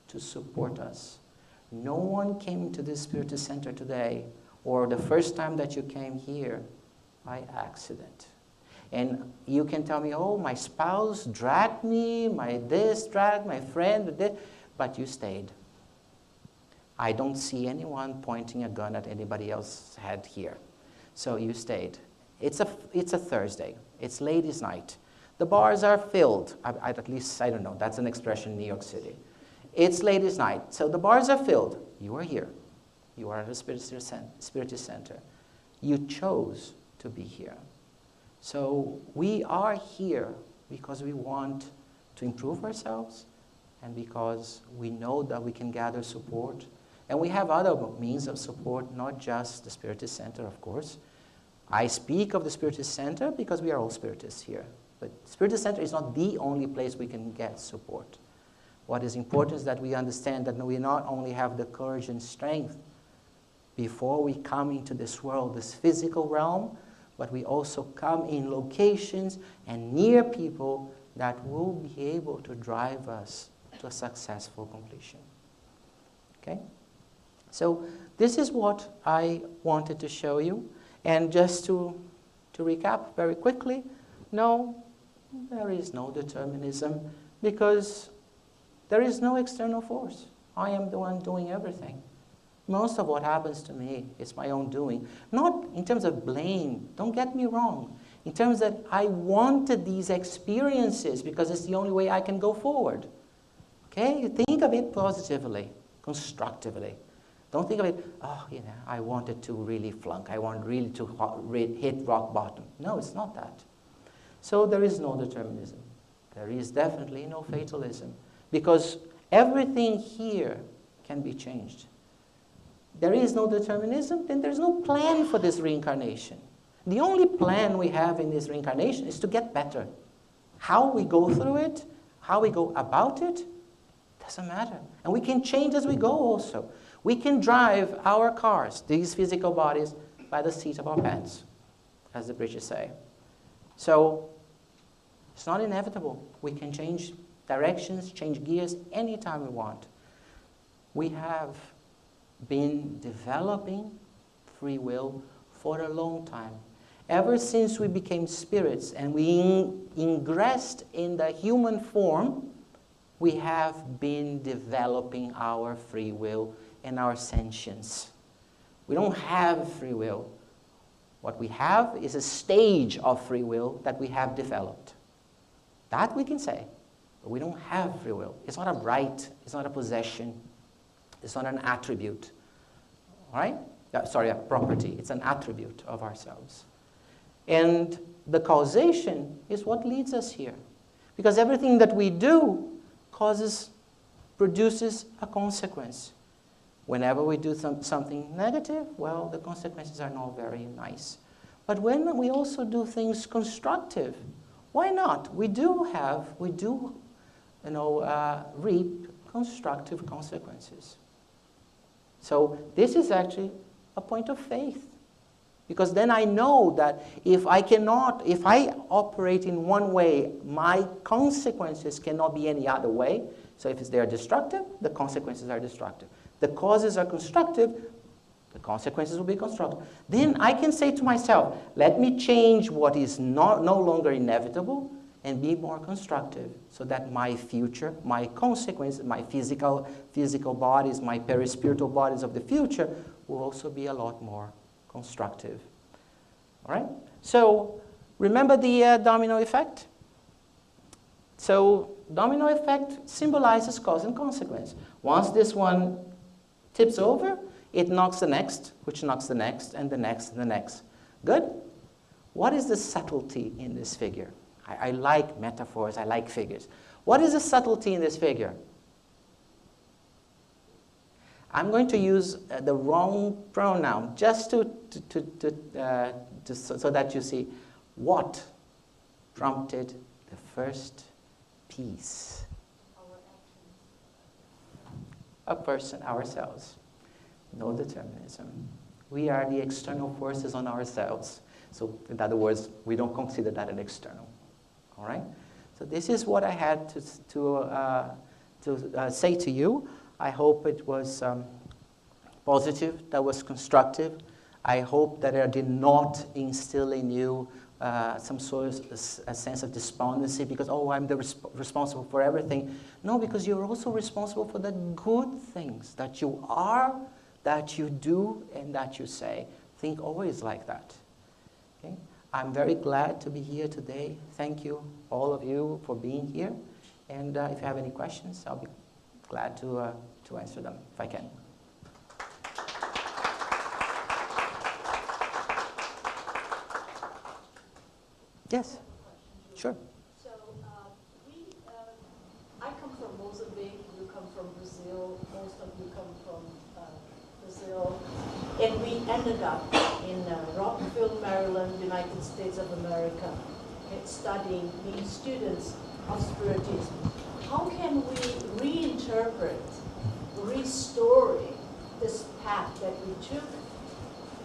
to support us. No one came to this Spiritist Center today, or the first time that you came here, by accident. And you can tell me, oh, my spouse dragged me, my this dragged, my friend, this, but you stayed. I don't see anyone pointing a gun at anybody else's head here. So you stayed. It's a Thursday. It's ladies' night. The bars are filled. At least, I don't know, that's an expression in New York City. It's ladies' night, so the bars are filled. You are here. You are at the Spiritist Center. You chose to be here. So we are here because we want to improve ourselves and because we know that we can gather support. And we have other means of support, not just the Spiritist Center, of course. I speak of the Spiritist Center because we are all Spiritists here. But Spiritist Center is not the only place we can get support. What is important is that we understand that we not only have the courage and strength before we come into this world, this physical realm, but we also come in locations and near people that will be able to drive us to a successful completion. Okay? So this is what I wanted to show you. And just to recap very quickly, no, there is no determinism because there is no external force. I am the one doing everything. Most of what happens to me is my own doing. Not in terms of blame, don't get me wrong. In terms that I wanted these experiences because it's the only way I can go forward. Okay? Think of it positively, constructively. Don't think of it, oh, you know, I wanted to really flunk. I want really to hit rock bottom. No, it's not that. So there is no determinism. There is definitely no fatalism. Because everything here can be changed. There is no determinism, then there's no plan for this reincarnation. The only plan we have in this reincarnation is to get better. How we go through it, how we go about it, doesn't matter. And we can change as we go also. We can drive our cars, these physical bodies, by the seat of our pants, as the British say. So it's not inevitable. We can change directions, change gears anytime we want. We have been developing free will for a long time. Ever since we became spirits and we ingressed in the human form, we have been developing our free will and our sentience. We don't have free will. What we have is a stage of free will that we have developed. That we can say. But we don't have free will. It's not a right. It's not a possession. It's not an attribute. All right? Sorry, a property. It's an attribute of ourselves. And the causation is what leads us here. Because everything that we do produces a consequence. Whenever we do something negative, well, the consequences are not very nice. But when we also do things constructive, why not? We do reap constructive consequences. So this is actually a point of faith. Because then I know that if I operate in one way, my consequences cannot be any other way. So if they are destructive, the consequences are destructive. The causes are constructive, the consequences will be constructive. Then I can say to myself, let me change what is no longer inevitable and be more constructive so that my future, my consequences, my physical bodies, my perispiritual bodies of the future will also be a lot more constructive. All right? So remember the domino effect? So domino effect symbolizes cause and consequence. Once this one tips over, it knocks the next, which knocks the next, and the next, and the next. Good? What is the subtlety in this figure? I like metaphors, I like figures. What is the subtlety in this figure? I'm going to use the wrong pronoun just so that you see what. prompted the first peace? A person, ourselves. No determinism. We are the external forces on ourselves. So in other words, we don't consider that an external. All right? So this is what I had to say to you. I hope it was positive, that was constructive. I hope that I did not instill in you some sort of a sense of despondency because, oh, I'm the responsible for everything. No, because you're also responsible for the good things that you are, that you do, and that you say. Think always like that. Okay? I'm very glad to be here today. Thank you, all of you, for being here. And if you have any questions, I'll be glad to answer them, if I can. Yes, sure. So I come from Mozambique, you come from Brazil, most of you come from Brazil, and we ended up in Rockville, Maryland, United States of America, studying, being students of Spiritism. How can we reinterpret, restoring this path that we took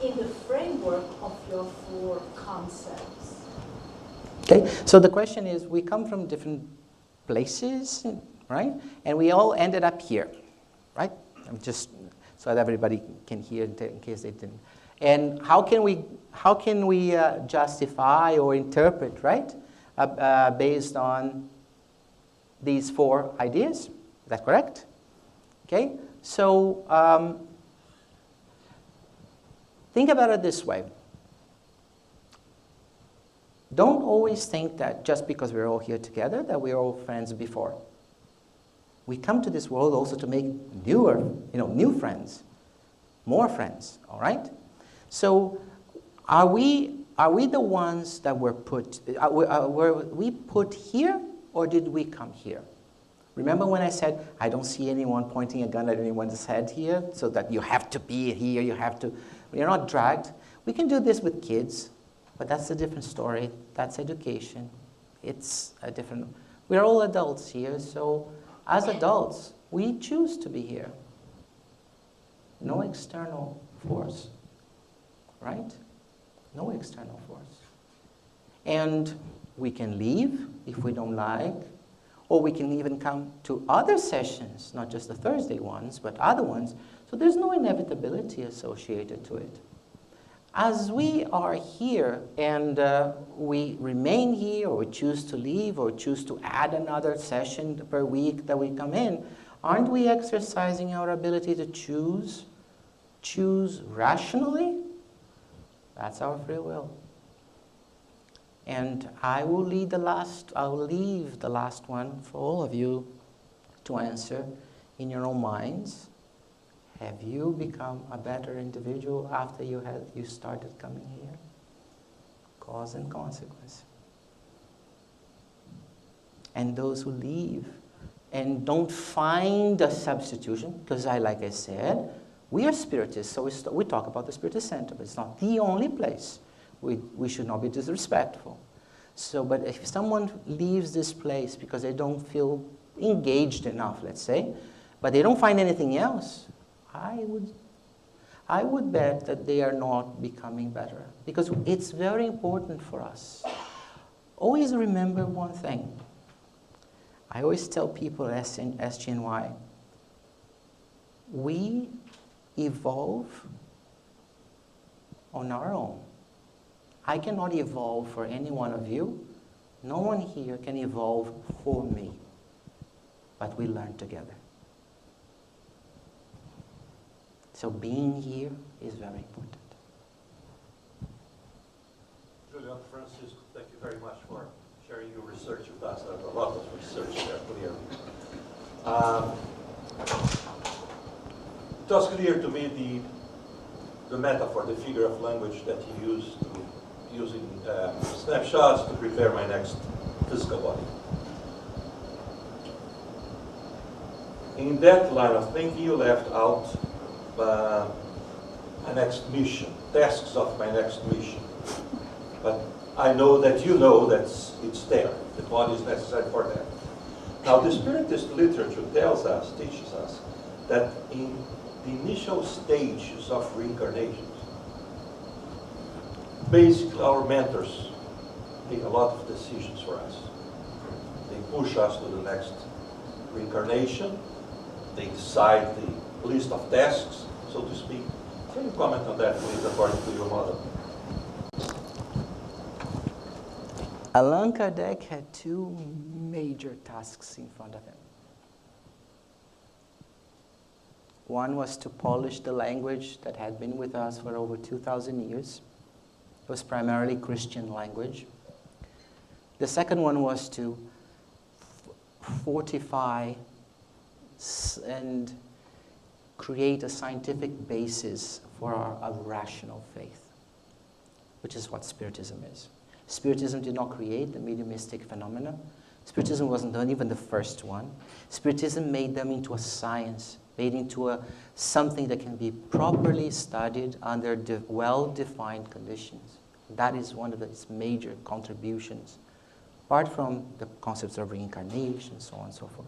in the framework of your 4 concepts? Okay, so the question is, we come from different places, right? And we all ended up here, right? Just so that everybody can hear in case they didn't. And how can we justify or interpret, right? Based on these 4 ideas, is that correct? Okay, so think about it this way. Don't always think that just because we're all here together that we're all friends before. We come to this world also to make new friends, more friends, all right? So are we the ones that were we put here, or did we come here? Remember when I said, I don't see anyone pointing a gun at anyone's head here, so that you have to be here, you're not dragged. We can do this with kids. But that's a different story. That's education. It's a different... We're all adults here, so as adults, we choose to be here. No external force, right? No external force. And we can leave if we don't like, or we can even come to other sessions, not just the Thursday ones, but other ones. So there's no inevitability associated to it. As we are here and we remain here, or we choose to leave, or choose to add another session per week that we come in, aren't we exercising our ability to choose rationally? That's our free will. And I will leave the last one for all of you to answer in your own minds. Have you become a better individual after you started coming here? Cause and consequence. And those who leave and don't find a substitution, because like I said, we are Spiritists, so we talk about the Spiritist Center, but it's not the only place. We should not be disrespectful. So, but if someone leaves this place because they don't feel engaged enough, let's say, but they don't find anything else, I would bet that they are not becoming better, because it's very important for us. Always remember one thing. I always tell people at SGNY, we evolve on our own. I cannot evolve for any one of you. No one here can evolve for me, but we learn together. So being here is very important. Julio, Francis, thank you very much for sharing your research with us. There's a lot of research there, clearly. It was clear to me the metaphor, the figure of language that you used using snapshots to prepare my next physical body. In that line of thinking, you left out my next mission, tasks of my next mission. But I know that you know that it's there. The body is necessary for that. Now, the Spiritist literature tells us, teaches us, that in the initial stages of reincarnations, basically our mentors make a lot of decisions for us. They push us to the next reincarnation. They decide the list of tasks, so to speak. Can you comment on that, please, according to your model? Allan Kardec had two major tasks in front of him. One was to polish the language that had been with us for over 2,000 years. It was primarily Christian language. The second one was to fortify and create a scientific basis for a rational faith, which is what Spiritism is. Spiritism did not create the mediumistic phenomena. Spiritism wasn't even the first one. Spiritism made them into a science, made into something that can be properly studied under well-defined conditions. That is one of its major contributions, apart from the concepts of reincarnation, so on and so forth.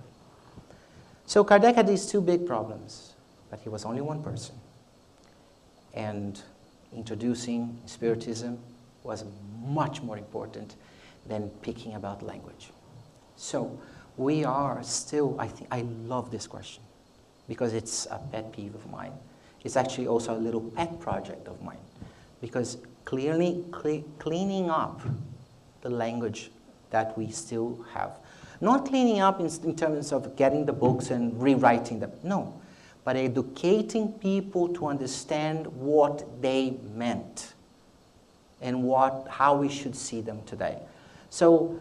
So Kardec had these two big problems, but he was only one person. And introducing Spiritism was much more important than picking about language. So we are still, I love this question because it's a pet peeve of mine. It's actually also a little pet project of mine because cleaning up the language that we still have. Not cleaning up in terms of getting the books and rewriting them, no, but educating people to understand what they meant and how we should see them today. So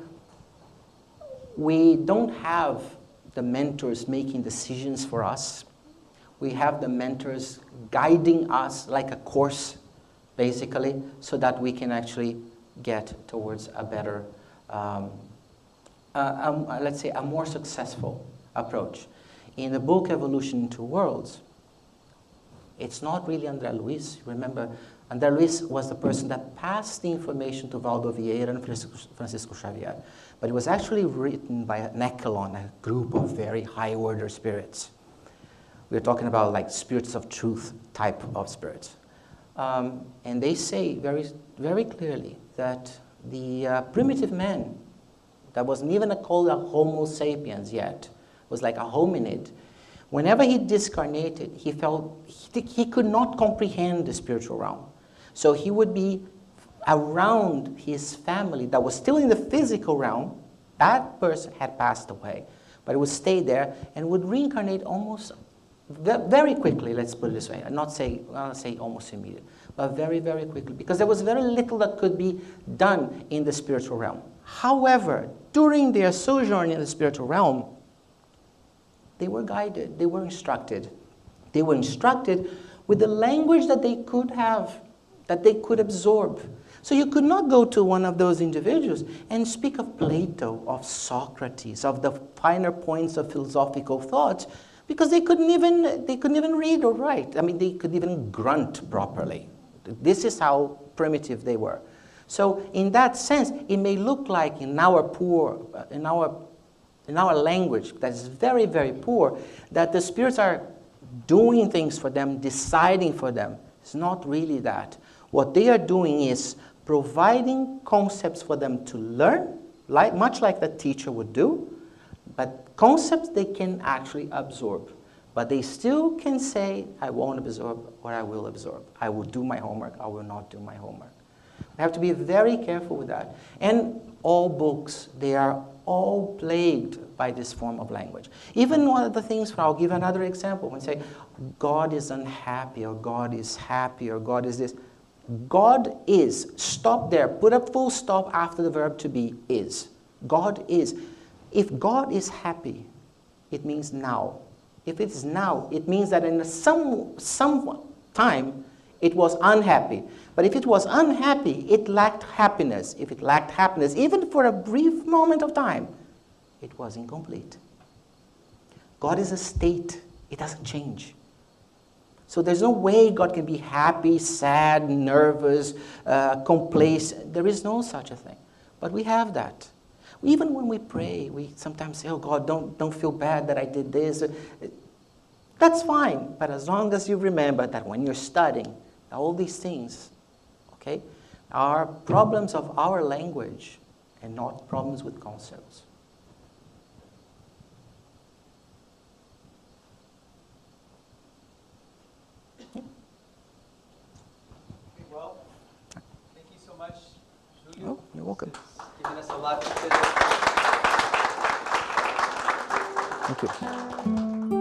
we don't have the mentors making decisions for us. We have the mentors guiding us like a course, basically, so that we can actually get towards a better, let's say, a more successful approach. In the book Evolution in Two Worlds, it's not really André Luiz. Remember, André Luiz was the person that passed the information to Valdo Vieira and Francisco Xavier. But it was actually written by an echelon, a group of very high-order spirits. We're talking about like spirits of truth type of spirits. And they say very, very clearly that the primitive man, that wasn't even called a Homo sapiens yet, was like a hominid. Whenever he discarnated, he felt he could not comprehend the spiritual realm. So he would be around his family that was still in the physical realm. That person had passed away, but it would stay there and would reincarnate almost very quickly, let's put it this way. I'll not say almost immediately, but very, very quickly, because there was very little that could be done in the spiritual realm. However, during their sojourn in the spiritual realm, they were guided, they were instructed. They were instructed with the language that they could have, that they could absorb. So you could not go to one of those individuals and speak of Plato, of Socrates, of the finer points of philosophical thought, because they couldn't even read or write. I mean, they couldn't even grunt properly. This is how primitive they were. So in that sense, it may look like in our language that is very, very poor, that the spirits are doing things for them, deciding for them. It's not really that. What they are doing is providing concepts for them to learn, much like the teacher would do, but concepts they can actually absorb. But they still can say, I won't absorb or I will absorb. I will do my homework, I will not do my homework. We have to be very careful with that. And all books, they are all plagued by this form of language. Even one of the things, I'll give another example, when say, God is unhappy, or God is happy, or God is this. God is, stop there, put a full stop after the verb to be, is. God is. If God is happy, it means now. If it's now, it means that in some time, it was unhappy. But if it was unhappy, it lacked happiness. If it lacked happiness, even for a brief moment of time, it was incomplete. God is a state. It doesn't change. So there's no way God can be happy, sad, nervous, complacent. There is no such a thing. But we have that. Even when we pray, we sometimes say, oh God, don't feel bad that I did this. That's fine. But as long as you remember that when you're studying, all these things, okay, are problems of our language and not problems with concepts. Well, thank you so much, Julio. Oh, you're welcome. It's given us a lot to Thank you.